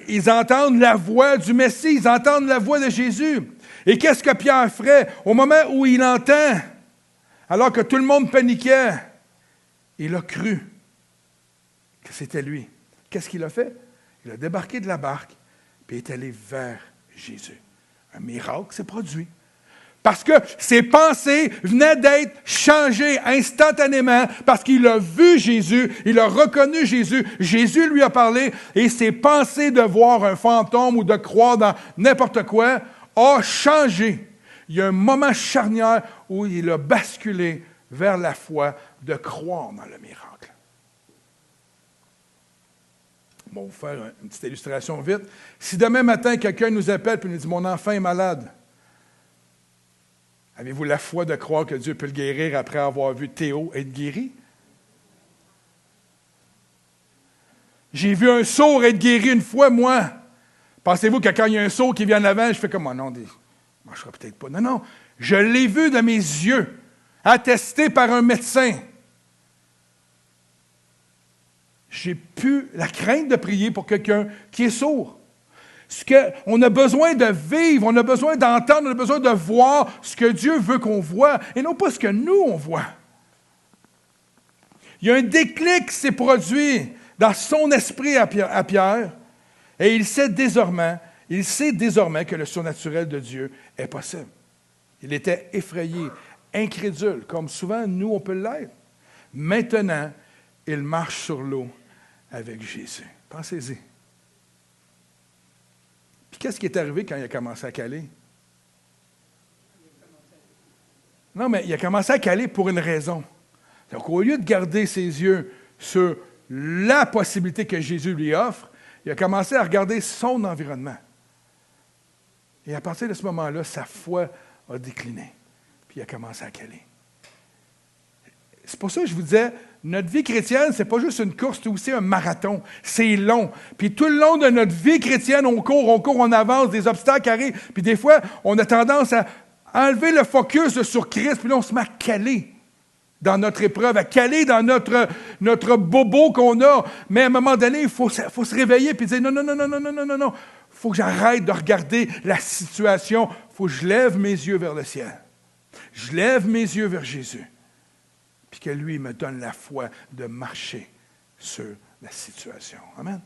ils entendent la voix du Messie, ils entendent la voix de Jésus. Et qu'est-ce que Pierre ferait au moment où il entend, alors que tout le monde paniquait? Il a cru que c'était lui. Qu'est-ce qu'il a fait? Il a débarqué de la barque puis est allé vers Jésus. Un miracle s'est produit. Parce que ses pensées venaient d'être changées instantanément, parce qu'il a vu Jésus, il a reconnu Jésus, Jésus lui a parlé, et ses pensées de voir un fantôme ou de croire dans n'importe quoi a changé. Il y a un moment charnière où il a basculé vers la foi de croire dans le miracle. Bon, on va faire une petite illustration vite. Si demain matin, quelqu'un nous appelle et nous dit « Mon enfant est malade », avez-vous la foi de croire que Dieu peut le guérir après avoir vu Théo être guéri? J'ai vu un sourd être guéri une fois, moi. Pensez-vous que quand il y a un sourd qui vient en avant, je fais comme, oh non, je ne ferai peut-être pas. Non, non, je l'ai vu de mes yeux, attesté par un médecin. J'ai plus la crainte de prier pour quelqu'un qui est sourd. On a besoin de vivre, on a besoin d'entendre, on a besoin de voir ce que Dieu veut qu'on voit, et non pas ce que nous, on voit. Il y a un déclic qui s'est produit dans son esprit à Pierre, et il sait désormais que le surnaturel de Dieu est possible. Il était effrayé, incrédule, comme souvent nous, on peut l'être. Maintenant, il marche sur l'eau avec Jésus. Pensez-y. Puis qu'est-ce qui est arrivé quand il a commencé à caler? Non, mais il a commencé à caler pour une raison. Donc, au lieu de garder ses yeux sur la possibilité que Jésus lui offre, il a commencé à regarder son environnement. Et à partir de ce moment-là, sa foi a décliné. Puis il a commencé à caler. C'est pour ça que je vous disais, notre vie chrétienne, c'est pas juste une course, c'est aussi un marathon. C'est long. Puis tout le long de notre vie chrétienne, on court, on avance, des obstacles arrivent. Puis des fois, on a tendance à enlever le focus sur Christ, puis là, on se met à caler dans notre épreuve, à caler dans notre bobo qu'on a. Mais à un moment donné, il faut se réveiller puis dire, non. Il faut que j'arrête de regarder la situation. Il faut que je lève mes yeux vers le ciel. Je lève mes yeux vers Jésus. Puis que lui me donne la foi de marcher sur la situation. Amen.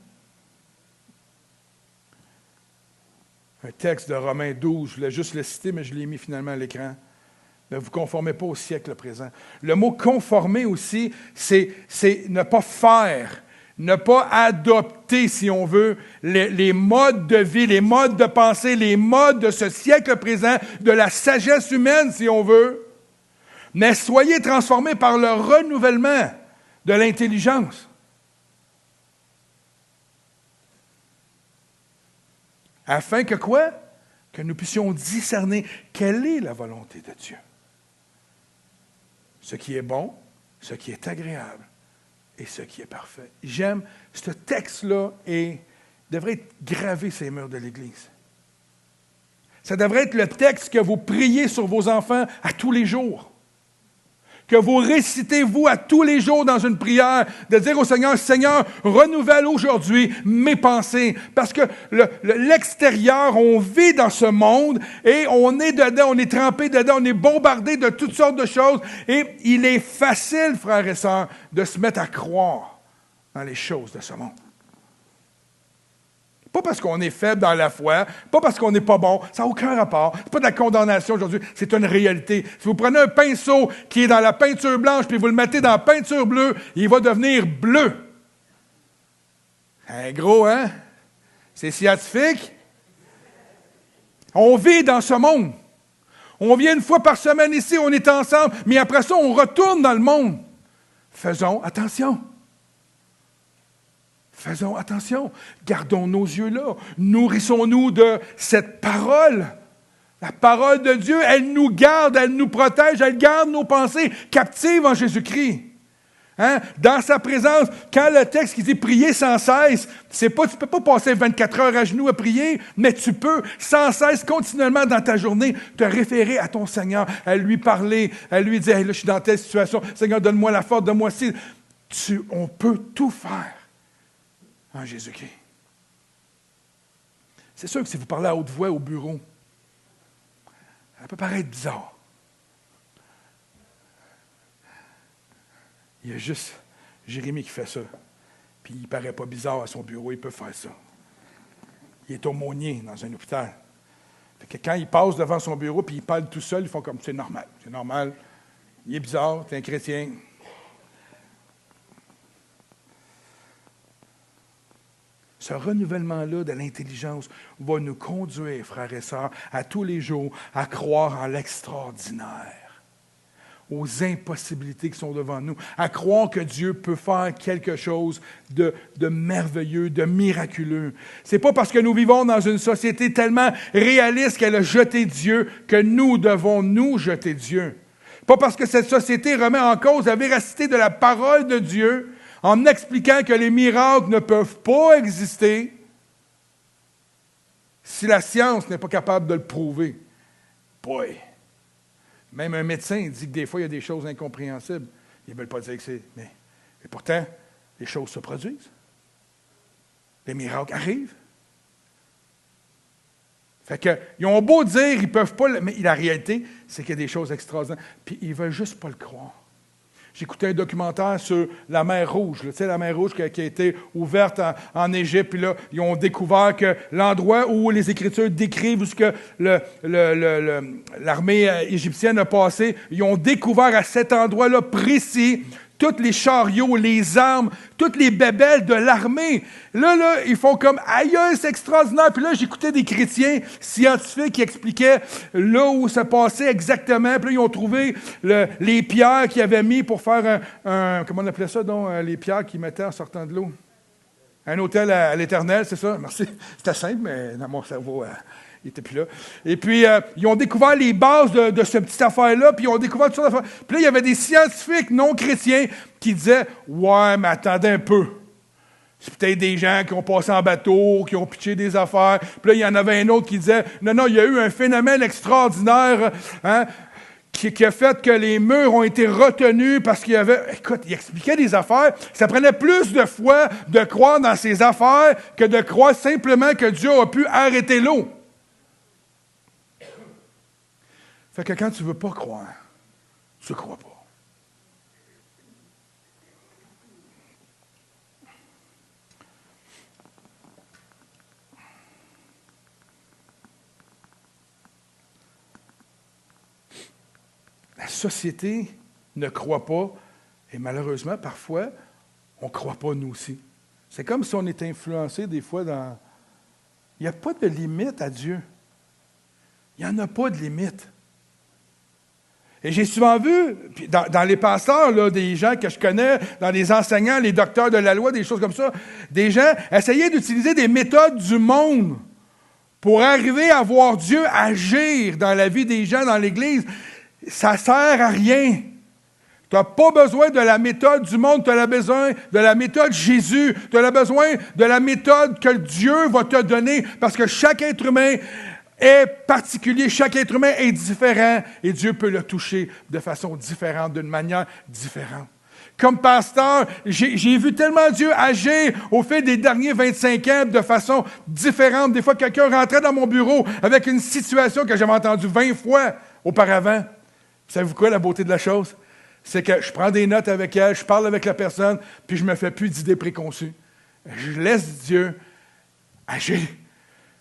Un texte de Romains 12, je voulais juste le citer, mais je l'ai mis finalement à l'écran. Ne vous conformez pas au siècle présent. Le mot « conformer » aussi, c'est ne pas faire, ne pas adopter, si on veut, les modes de vie, les modes de pensée, les modes de ce siècle présent, de la sagesse humaine, si on veut. Mais soyez transformés par le renouvellement de l'intelligence. Afin que quoi? Que nous puissions discerner quelle est la volonté de Dieu. Ce qui est bon, ce qui est agréable et ce qui est parfait. J'aime, ce texte-là devrait être gravé sur les murs de l'Église. Ça devrait être le texte que vous priez sur vos enfants à tous les jours. Que vous récitez, vous, à tous les jours dans une prière, de dire au Seigneur, Seigneur, renouvelle aujourd'hui mes pensées. Parce que l'extérieur, on vit dans ce monde et on est dedans, on est trempé dedans, on est bombardé de toutes sortes de choses. Et il est facile, frères et sœurs, de se mettre à croire dans les choses de ce monde. Pas parce qu'on est faible dans la foi, pas parce qu'on n'est pas bon, ça n'a aucun rapport. Ce n'est pas de la condamnation aujourd'hui, c'est une réalité. Si vous prenez un pinceau qui est dans la peinture blanche puis vous le mettez dans la peinture bleue, il va devenir bleu. C'est gros, hein? C'est scientifique. On vit dans ce monde. On vient une fois par semaine ici, on est ensemble, mais après ça, on retourne dans le monde. Faisons attention. Faisons attention, gardons nos yeux là, nourrissons-nous de cette parole. La parole de Dieu, elle nous garde, elle nous protège, elle garde nos pensées captives en Jésus-Christ. Dans sa présence, quand le texte qui dit prier sans cesse, tu ne peux pas passer 24 heures à genoux à prier, mais tu peux sans cesse, continuellement dans ta journée, te référer à ton Seigneur, à lui parler, à lui dire, hey, là, je suis dans telle situation, Seigneur, donne-moi la force, donne-moi ci. On peut tout faire en Jésus-Christ. C'est sûr que si vous parlez à haute voix au bureau, ça peut paraître bizarre. Il y a juste Jérémie qui fait ça. Puis il ne paraît pas bizarre à son bureau, il peut faire ça. Il est aumônier dans un hôpital. Fait que quand il passe devant son bureau puis il parle tout seul, ils font comme c'est normal. C'est normal. Il est bizarre, tu es un chrétien. Ce renouvellement-là de l'intelligence va nous conduire, frères et sœurs, à tous les jours, à croire en l'extraordinaire, aux impossibilités qui sont devant nous, à croire que Dieu peut faire quelque chose de merveilleux, de miraculeux. C'est pas parce que nous vivons dans une société tellement réaliste qu'elle a jeté Dieu que nous devons nous jeter Dieu. Pas parce que cette société remet en cause la véracité de la parole de Dieu, en expliquant que les miracles ne peuvent pas exister si la science n'est pas capable de le prouver. Boy! Même un médecin dit que des fois, il y a des choses incompréhensibles. Ils ne veulent pas dire que c'est... Mais pourtant, les choses se produisent. Les miracles arrivent. Fait que, ils ont beau dire, ils ne peuvent pas... Mais la réalité, c'est qu'il y a des choses extraordinaires. Puis ils ne veulent juste pas le croire. J'écoutais un documentaire sur la mer Rouge, tu sais, la mer Rouge qui a été ouverte en Égypte, puis là, ils ont découvert que l'endroit où les Écritures décrivent où ce que l'armée égyptienne a passé, ils ont découvert à cet endroit-là précis tous les chariots, les armes, toutes les bébelles de l'armée. Là, ils font comme « Aïe, c'est extraordinaire! » Puis là, j'écoutais des chrétiens scientifiques qui expliquaient là où ça passait exactement. Puis là, ils ont trouvé les pierres qu'ils avaient mis pour faire un comment on appelait ça, donc, les pierres qu'ils mettaient en sortant de l'eau? Un hôtel à l'Éternel, c'est ça? Merci. C'était simple, mais dans mon cerveau... il n'était plus là. Et puis, ils ont découvert les bases de cette petite affaire-là, puis ils ont découvert toutes sortes d'affaires. Puis là, il y avait des scientifiques non chrétiens qui disaient « Ouais, mais attendez un peu. C'est peut-être des gens qui ont passé en bateau, qui ont pitché des affaires. » Puis là, il y en avait un autre qui disait « Non, il y a eu un phénomène extraordinaire qui a fait que les murs ont été retenus parce qu'il y avait... » Écoute, il expliquait des affaires. Ça prenait plus de foi de croire dans ces affaires que de croire simplement que Dieu a pu arrêter l'eau. Fait que quand tu ne veux pas croire, tu ne crois pas. La société ne croit pas, et malheureusement, parfois, on ne croit pas nous aussi. C'est comme si on était influencé des fois dans... Il n'y a pas de limite à Dieu. Il n'y en a pas de limite. Et j'ai souvent vu, dans les pasteurs, là, des gens que je connais, dans les enseignants, les docteurs de la loi, des choses comme ça, des gens essayer d'utiliser des méthodes du monde pour arriver à voir Dieu agir dans la vie des gens dans l'Église. Ça ne sert à rien. Tu n'as pas besoin de la méthode du monde, tu as besoin de la méthode Jésus. Tu as besoin de la méthode que Dieu va te donner, parce que chaque être humain est particulier, chaque être humain est différent et Dieu peut le toucher de façon différente, d'une manière différente. Comme pasteur, j'ai vu tellement Dieu agir au fil des derniers 25 ans de façon différente. Des fois, quelqu'un rentrait dans mon bureau avec une situation que j'avais entendue 20 fois auparavant. Savez-vous quoi, la beauté de la chose? C'est que je prends des notes avec elle, je parle avec la personne, puis je ne me fais plus d'idées préconçues. Je laisse Dieu agir.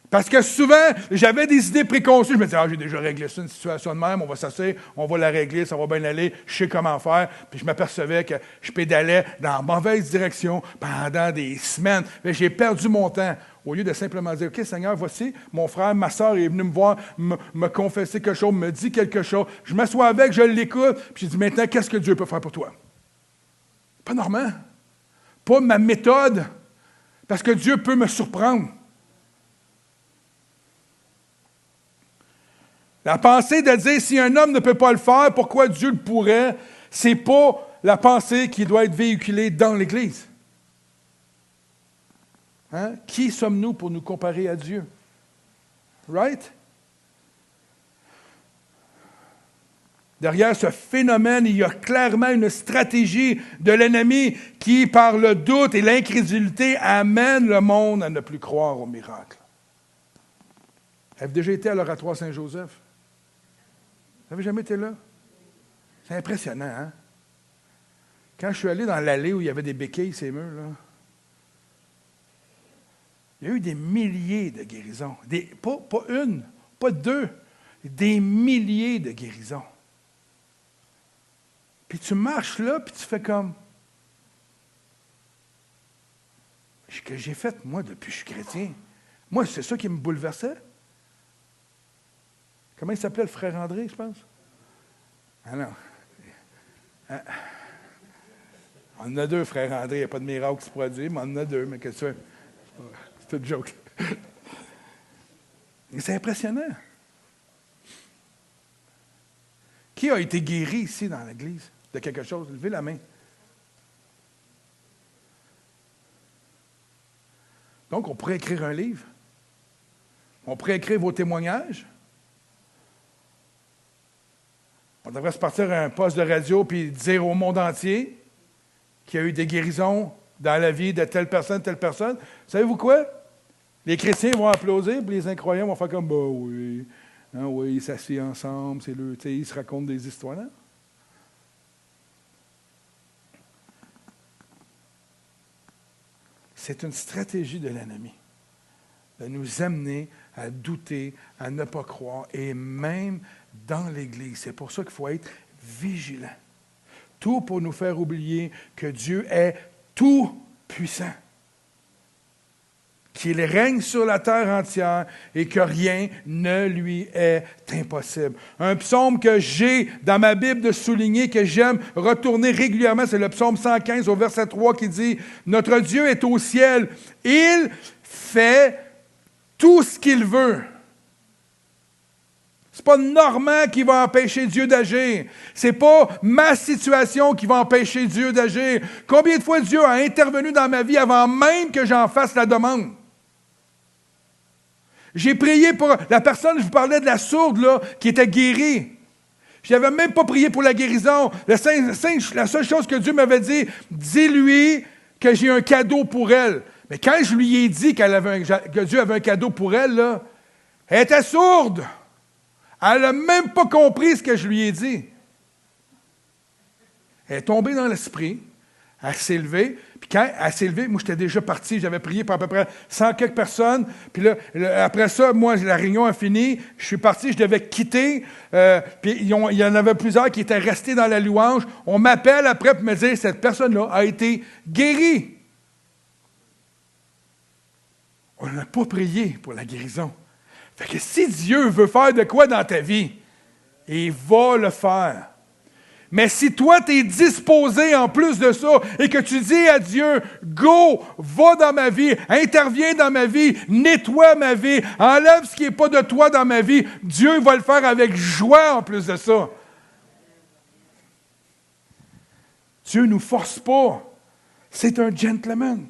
Parce que souvent, j'avais des idées préconçues. Je me disais, j'ai déjà réglé ça, une situation de même, on va s'asseoir, on va la régler, ça va bien aller, je sais comment faire. Puis je m'apercevais que je pédalais dans la mauvaise direction pendant des semaines. Mais j'ai perdu mon temps. Au lieu de simplement dire, OK, Seigneur, voici, mon frère, ma soeur est venu me voir, me confesser quelque chose, me dit quelque chose. Je m'assois avec, je l'écoute, puis je dis, maintenant, qu'est-ce que Dieu peut faire pour toi? Pas normal. Pas ma méthode. Parce que Dieu peut me surprendre. La pensée de dire, si un homme ne peut pas le faire, pourquoi Dieu le pourrait? C'est pas la pensée qui doit être véhiculée dans l'Église. Hein? Qui sommes-nous pour nous comparer à Dieu? Right? Derrière ce phénomène, il y a clairement une stratégie de l'ennemi qui, par le doute et l'incrédulité, amène le monde à ne plus croire au miracle. Avez-vous déjà été à l'Oratoire Saint-Joseph? Vous n'avez jamais été là? C'est impressionnant, hein? Quand je suis allé dans l'allée où il y avait des béquilles, ces murs, là, il y a eu des milliers de guérisons. Pas une, pas deux, des milliers de guérisons. Puis tu marches là, puis tu fais comme... Ce que j'ai fait, moi, depuis que je suis chrétien. Moi, c'est ça qui me bouleversait. Comment il s'appelait, le frère André, je pense? Ah non. On en a deux, frère André. Il n'y a pas de miracle qui se produit, mais on en a deux. Mais qu'est-ce que c'est une joke. Et c'est impressionnant. Qui a été guéri ici dans l'Église de quelque chose? Levez la main. Donc, on pourrait écrire un livre. On pourrait écrire vos témoignages. On devrait se partir à un poste de radio puis dire au monde entier qu'il y a eu des guérisons dans la vie de telle personne, telle personne. Savez-vous quoi? Les chrétiens vont applaudir, puis les incroyants vont faire comme, bah oui, hein, oui, ils s'assient ensemble, c'est le, ils se racontent des histoires. Là. C'est une stratégie de l'ennemi de nous amener à douter, à ne pas croire, et même dans l'Église. C'est pour ça qu'il faut être vigilant. Tout pour nous faire oublier que Dieu est tout puissant, qu'il règne sur la terre entière et que rien ne lui est impossible. Un psaume que j'ai dans ma Bible de souligner, que j'aime retourner régulièrement, c'est le psaume 115 au verset 3 qui dit « Notre Dieu est au ciel, il fait tout ce qu'il veut. » C'est pas Normand qui va empêcher Dieu d'agir. C'est pas ma situation qui va empêcher Dieu d'agir. Combien de fois Dieu a intervenu dans ma vie avant même que j'en fasse la demande? J'ai prié pour la personne, je vous parlais de la sourde, là, qui était guérie. Je n'avais même pas prié pour la guérison. La seule chose que Dieu m'avait dit, dis-lui que j'ai un cadeau pour elle. Mais quand je lui ai dit que Dieu avait un cadeau pour elle, là, elle était sourde. Elle n'a même pas compris ce que je lui ai dit. Elle est tombée dans l'esprit. Elle s'est levée. Puis quand elle s'est levée, moi, j'étais déjà parti. J'avais prié pour à peu près 100 quelques personnes. Puis là, après ça, moi, la réunion a fini. Je suis parti, je devais quitter. Puis il y en avait plusieurs qui étaient restés dans la louange. On m'appelle après pour me dire, cette personne-là a été guérie. On n'a pas prié pour la guérison. Fait que si Dieu veut faire de quoi dans ta vie, il va le faire. Mais si toi, tu es disposé en plus de ça et que tu dis à Dieu, go, va dans ma vie, interviens dans ma vie, nettoie ma vie, enlève ce qui n'est pas de toi dans ma vie, Dieu va le faire avec joie en plus de ça. Dieu ne nous force pas. C'est un gentleman.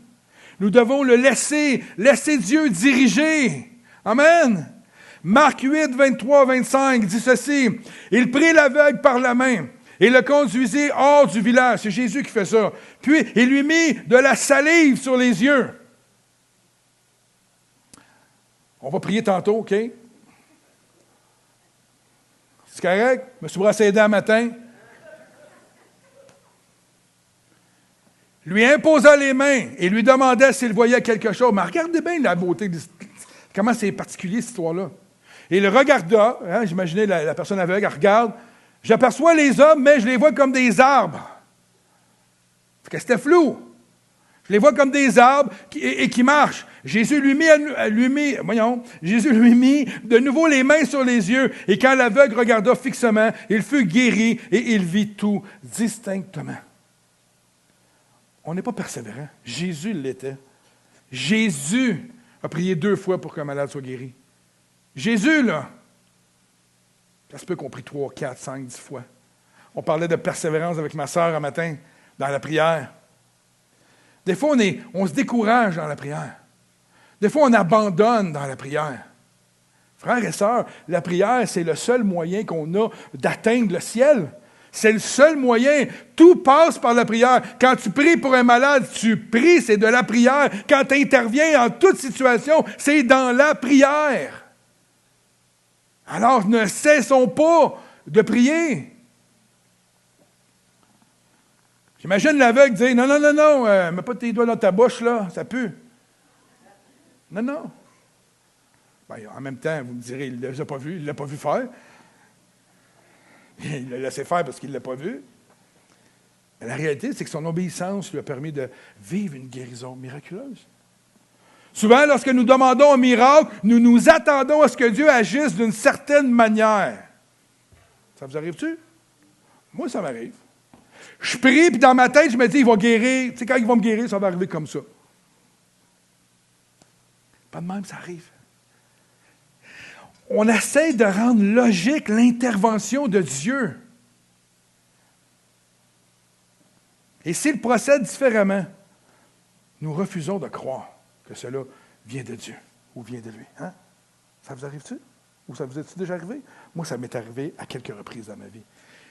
Nous devons le laisser Dieu diriger. Amen. Marc 8, 23, 25 dit ceci. Il prit l'aveugle par la main et le conduisit hors du village. C'est Jésus qui fait ça. Puis, il lui mit de la salive sur les yeux. On va prier tantôt, OK? C'est correct? Je me suis brassé les dents un matin. Lui imposa les mains et lui demandait s'il voyait quelque chose. Mais regardez bien la beauté, comment c'est particulier cette histoire-là. Et il regarda, hein, j'imaginais la personne aveugle, elle regarde, j'aperçois les hommes, mais je les vois comme des arbres. Fait que c'était flou. Je les vois comme des arbres qui marchent. Jésus lui mit de nouveau les mains sur les yeux, et quand l'aveugle regarda fixement, il fut guéri et il vit tout distinctement. On n'est pas persévérant. Jésus l'était. Jésus a prié 2 fois pour qu'un malade soit guéri. Jésus, là, ça se peut qu'on prie 3, 4, 5, 10 fois. On parlait de persévérance avec ma sœur un matin dans la prière. Des fois, on se décourage dans la prière. Des fois, on abandonne dans la prière. Frères et sœurs, la prière, c'est le seul moyen qu'on a d'atteindre le ciel. C'est le seul moyen. Tout passe par la prière. Quand tu pries pour un malade, tu pries, c'est de la prière. Quand tu interviens en toute situation, c'est dans la prière. Alors, ne cessons pas de prier. J'imagine l'aveugle dire, non, mets pas tes doigts dans ta bouche, là, ça pue. Non. Ben, en même temps, vous me direz, il ne l'a pas vu, il ne l'a pas vu faire. Il l'a laissé faire parce qu'il ne l'a pas vu. Mais la réalité, c'est que son obéissance lui a permis de vivre une guérison miraculeuse. Souvent, lorsque nous demandons un miracle, nous nous attendons à ce que Dieu agisse d'une certaine manière. Ça vous arrive-tu? Moi, ça m'arrive. Je prie, puis dans ma tête, je me dis, il va guérir. Tu sais, quand il va me guérir, ça va arriver comme ça. Pas de même, ça arrive. On essaie de rendre logique l'intervention de Dieu. Et s'il procède différemment, nous refusons de croire que cela vient de Dieu ou vient de lui. Hein? Ça vous arrive-tu? Ou ça vous est-tu déjà arrivé? Moi, ça m'est arrivé à quelques reprises dans ma vie.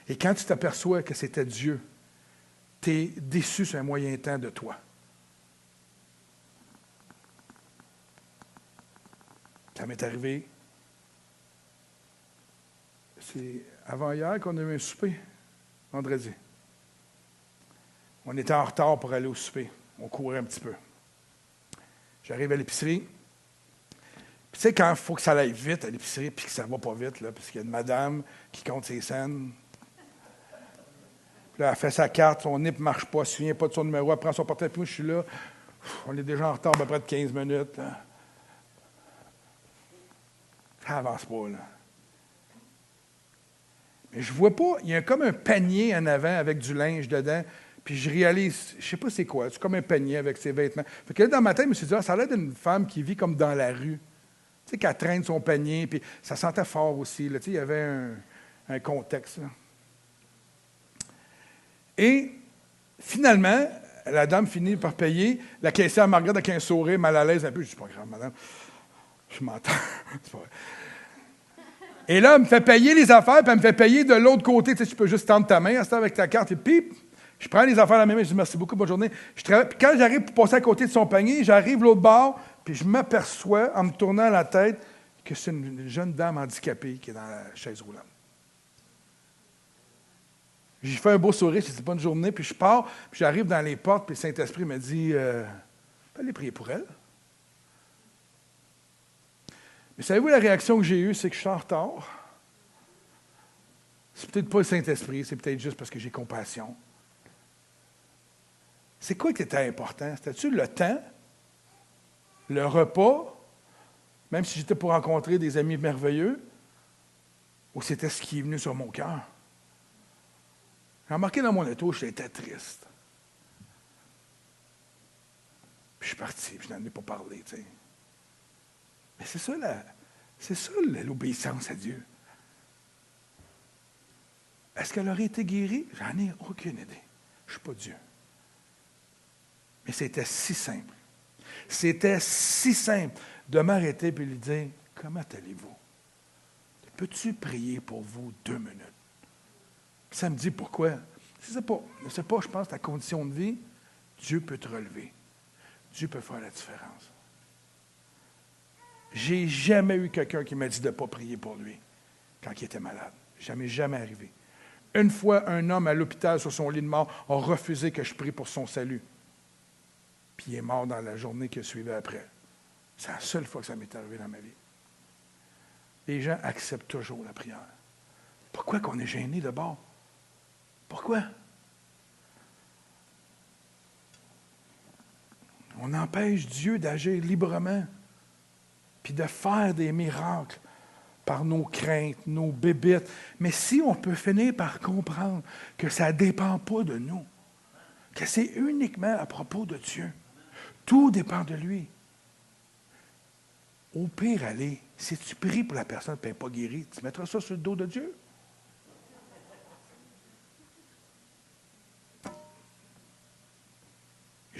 Et quand tu t'aperçois que c'était Dieu, tu es déçu sur un moyen temps de toi. Ça m'est arrivé. C'est avant-hier qu'on a eu un souper, vendredi. On était en retard pour aller au souper. On courait un petit peu. J'arrive à l'épicerie. Puis tu sais, quand il faut que ça aille vite à l'épicerie, puis que ça ne va pas vite, là, parce qu'il y a une madame qui compte ses scènes. Puis là, elle fait sa carte, son NIP ne marche pas, elle ne se souvient pas de son numéro, elle prend son portable, puis moi, je suis là. On est déjà en retard à peu près de 15 minutes. Là. Ça n'avance pas, là. Mais je ne vois pas, il y a comme un panier en avant avec du linge dedans, puis je réalise, je ne sais pas c'est quoi, c'est comme un panier avec ses vêtements. Fait que là, dans ma tête, je me suis dit, ça a l'air d'une femme qui vit comme dans la rue. Tu sais, qu'elle traîne son panier, puis ça sentait fort aussi. Là, tu sais, il y avait un contexte. Là. Et finalement, la dame finit par payer. La caissière me regarde avec un sourire mal à l'aise un peu. Je dis, c'est pas grave, madame. Je m'entends. C'est pas vrai. Et là, elle me fait payer les affaires, puis elle me fait payer de l'autre côté. Tu sais, tu peux juste tendre ta main, rester avec ta carte, et puis, je prends les affaires à la même main, je dis merci beaucoup, bonne journée. Puis quand j'arrive pour passer à côté de son panier, j'arrive l'autre bord, puis je m'aperçois, en me tournant la tête, que c'est une jeune dame handicapée qui est dans la chaise roulante. J'ai fait un beau sourire, j'ai dit bonne journée, puis je pars, puis j'arrive dans les portes, puis le Saint-Esprit me dit, allez prier pour elle. Mais savez-vous, la réaction que j'ai eue, c'est que je suis en retard. C'est peut-être pas le Saint-Esprit, c'est peut-être juste parce que j'ai compassion. C'est quoi qui était important? C'était-tu le temps, le repas, même si j'étais pour rencontrer des amis merveilleux, ou c'était ce qui est venu sur mon cœur? J'ai remarqué dans mon auto, j'étais triste. Puis je suis parti, puis je n'en ai pas parlé, tu sais. Mais c'est ça l'obéissance à Dieu. Est-ce qu'elle aurait été guérie? J'en ai aucune idée. Je ne suis pas Dieu. Mais c'était si simple. C'était si simple de m'arrêter et lui dire, comment allez-vous? Peux-tu prier pour vous 2 minutes? Puis ça me dit pourquoi? Je ne sais pas, je pense, ta condition de vie, Dieu peut te relever. Dieu peut faire la différence. J'ai jamais eu quelqu'un qui m'a dit de ne pas prier pour lui quand il était malade. Jamais arrivé. Une fois, un homme à l'hôpital sur son lit de mort a refusé que je prie pour son salut. Puis il est mort dans la journée qui suivait après. C'est la seule fois que ça m'est arrivé dans ma vie. Les gens acceptent toujours la prière. Pourquoi qu'on est gêné de bord? Pourquoi? On empêche Dieu d'agir librement, puis de faire des miracles par nos craintes, nos bébites. Mais si on peut finir par comprendre que ça ne dépend pas de nous, que c'est uniquement à propos de Dieu, tout dépend de lui. Au pire, allez, si tu pries pour la personne qui n'est pas guérie, tu mettras ça sur le dos de Dieu.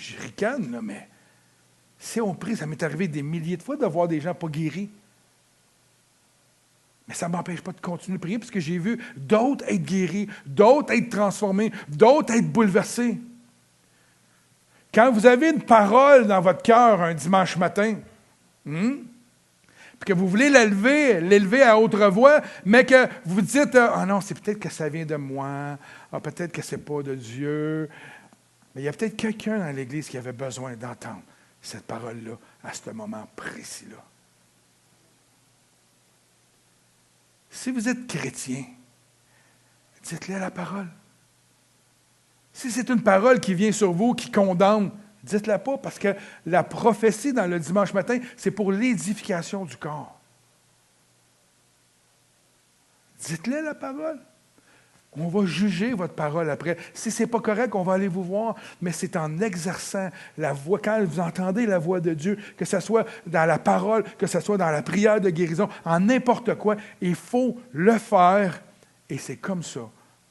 je ricane, là, mais si on prie, ça m'est arrivé des milliers de fois de voir des gens pas guéris. Mais ça ne m'empêche pas de continuer de prier parce que j'ai vu d'autres être guéris, d'autres être transformés, d'autres être bouleversés. Quand vous avez une parole dans votre cœur un dimanche matin, puis que vous voulez l'élever à haute voix, mais que vous dites, ah non, c'est peut-être que ça vient de moi, peut-être que ce n'est pas de Dieu. Mais il y a peut-être quelqu'un dans l'Église qui avait besoin d'entendre cette parole-là à ce moment précis-là. Si vous êtes chrétien, dites-le la parole. Si c'est une parole qui vient sur vous, qui condamne, dites-la pas, parce que la prophétie dans le dimanche matin, c'est pour l'édification du corps. Dites-le la parole. On va juger votre parole après. Si ce n'est pas correct, on va aller vous voir, mais c'est en exerçant la voix, quand vous entendez la voix de Dieu, que ce soit dans la parole, que ce soit dans la prière de guérison, en n'importe quoi, il faut le faire. Et c'est comme ça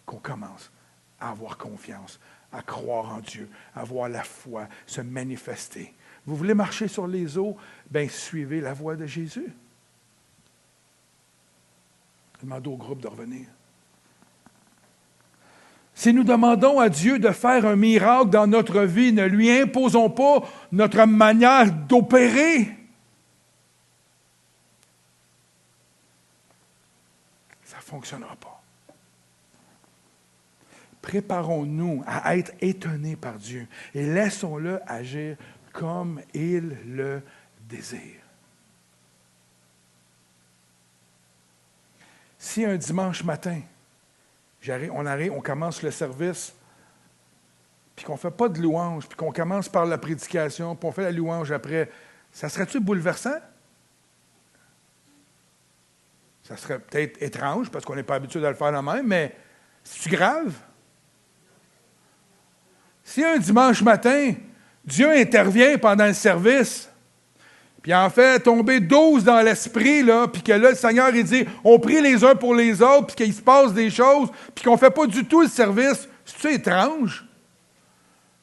qu'on commence à avoir confiance, à croire en Dieu, à avoir la foi, se manifester. Vous voulez marcher sur les eaux? Bien, suivez la voie de Jésus. Demandez au groupe de revenir. Si nous demandons à Dieu de faire un miracle dans notre vie, ne lui imposons pas notre manière d'opérer. Ça ne fonctionnera pas. Préparons-nous à être étonnés par Dieu et laissons-le agir comme il le désire. Si un dimanche matin, on commence le service, puis qu'on ne fait pas de louange, puis qu'on commence par la prédication, puis on fait la louange après, ça serait-tu bouleversant? Ça serait peut-être étrange, parce qu'on n'est pas habitué de le faire de même, mais c'est-tu grave? Si un dimanche matin, Dieu intervient pendant le service, puis en fait tomber 12 dans l'esprit, là, puis que là, le Seigneur, il dit, on prie les uns pour les autres, puis qu'il se passe des choses, puis qu'on ne fait pas du tout le service, c'est-tu étrange?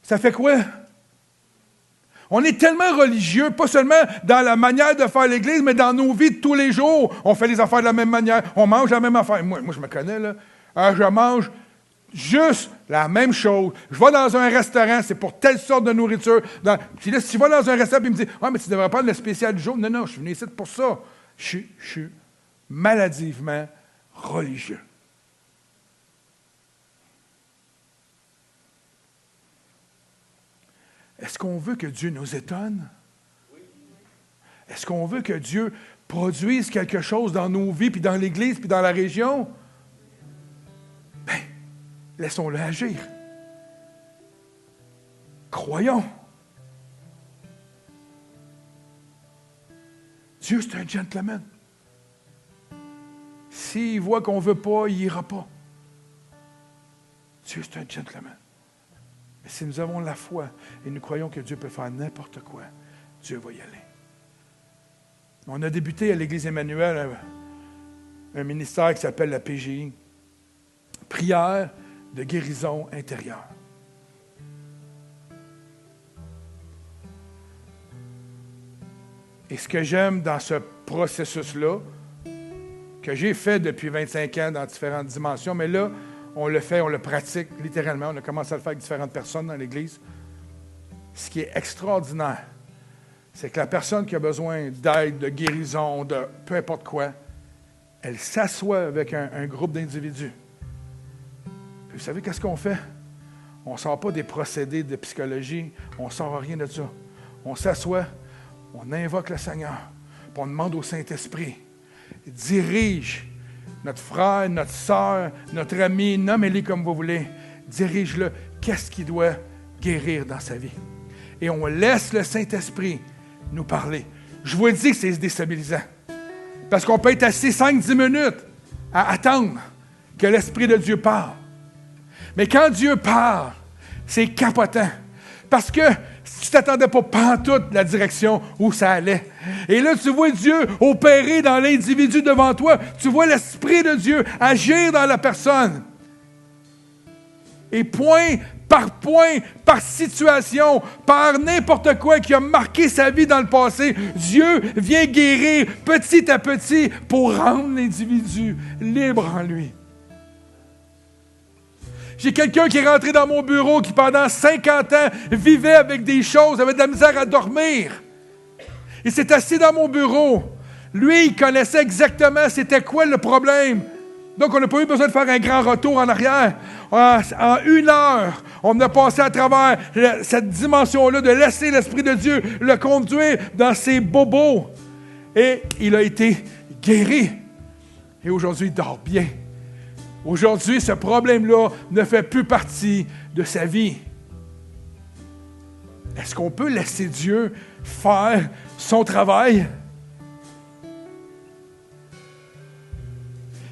Ça fait quoi? On est tellement religieux, pas seulement dans la manière de faire l'Église, mais dans nos vies de tous les jours. On fait les affaires de la même manière, on mange la même affaire. Moi je me connais, là. Je mange juste la même chose. Je vais dans un restaurant, c'est pour telle sorte de nourriture. Puis là, si tu vas dans un restaurant et me dis « Ah, mais tu devrais prendre le spécial du jour. » Non, je suis venu ici pour ça. Je suis maladivement religieux. Est-ce qu'on veut que Dieu nous étonne? Est-ce qu'on veut que Dieu produise quelque chose dans nos vies, puis dans l'Église, puis dans la région? Bien, laissons-le agir. Croyons. Dieu, c'est un gentleman. S'il voit qu'on ne veut pas, il n'ira pas. Dieu, c'est un gentleman. Mais si nous avons la foi et nous croyons que Dieu peut faire n'importe quoi, Dieu va y aller. On a débuté à l'Église Emmanuel un ministère qui s'appelle la PGI. Prière de guérison intérieure. Et ce que j'aime dans ce processus-là, que j'ai fait depuis 25 ans dans différentes dimensions, mais là, on le fait, on le pratique littéralement. On a commencé à le faire avec différentes personnes dans l'Église. Ce qui est extraordinaire, c'est que la personne qui a besoin d'aide, de guérison, de peu importe quoi, elle s'assoit avec un groupe d'individus. Puis vous savez qu'est-ce qu'on fait? On ne sort pas des procédés de psychologie, on ne sort rien de ça. On s'assoit, on invoque le Seigneur, puis on demande au Saint-Esprit, dirige notre frère, notre sœur, notre ami, nommez-les comme vous voulez, dirige-le. Qu'est-ce qu'il doit guérir dans sa vie? Et on laisse le Saint-Esprit nous parler. Je vous dis que c'est déstabilisant. Parce qu'on peut être assis 5-10 minutes à attendre que l'Esprit de Dieu parle. Mais quand Dieu parle, c'est capotant. Parce que tu ne t'attendais pas pantoute la direction où ça allait. Et là, tu vois Dieu opérer dans l'individu devant toi. Tu vois l'Esprit de Dieu agir dans la personne. Et point par point, par situation, par n'importe quoi qui a marqué sa vie dans le passé, Dieu vient guérir petit à petit pour rendre l'individu libre en lui. J'ai quelqu'un qui est rentré dans mon bureau qui, pendant 50 ans, vivait avec des choses, avait de la misère à dormir. Il s'est assis dans mon bureau. Lui, il connaissait exactement c'était quoi le problème. Donc, on n'a pas eu besoin de faire un grand retour en arrière. En 1 heure, on a passé à travers cette dimension-là de laisser l'Esprit de Dieu le conduire dans ses bobos. Et il a été guéri. Et aujourd'hui, il dort bien. Aujourd'hui, ce problème-là ne fait plus partie de sa vie. Est-ce qu'on peut laisser Dieu faire son travail?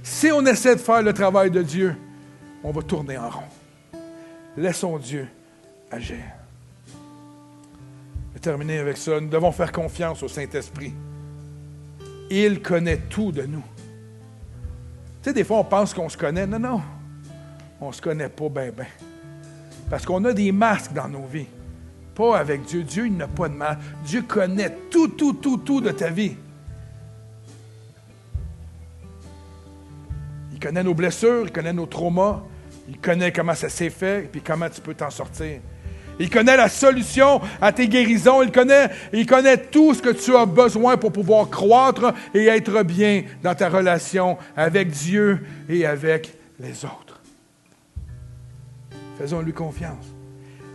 Si on essaie de faire le travail de Dieu, on va tourner en rond. Laissons Dieu agir. Je vais terminer avec ça. Nous devons faire confiance au Saint-Esprit. Il connaît tout de nous. Tu sais, des fois, on pense qu'on se connaît. Non, non. On ne se connaît pas bien. Parce qu'on a des masques dans nos vies. Pas avec Dieu. Dieu, il n'a pas de masque. Dieu connaît tout de ta vie. Il connaît nos blessures, il connaît nos traumas, il connaît comment ça s'est fait, puis comment tu peux t'en sortir. Il connaît la solution à tes guérisons, il connaît tout ce que tu as besoin pour pouvoir croître et être bien dans ta relation avec Dieu et avec les autres. Faisons-lui confiance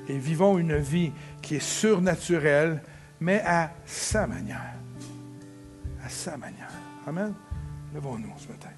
et vivons une vie qui est surnaturelle, mais à sa manière. À sa manière. Amen. Levons-nous ce matin.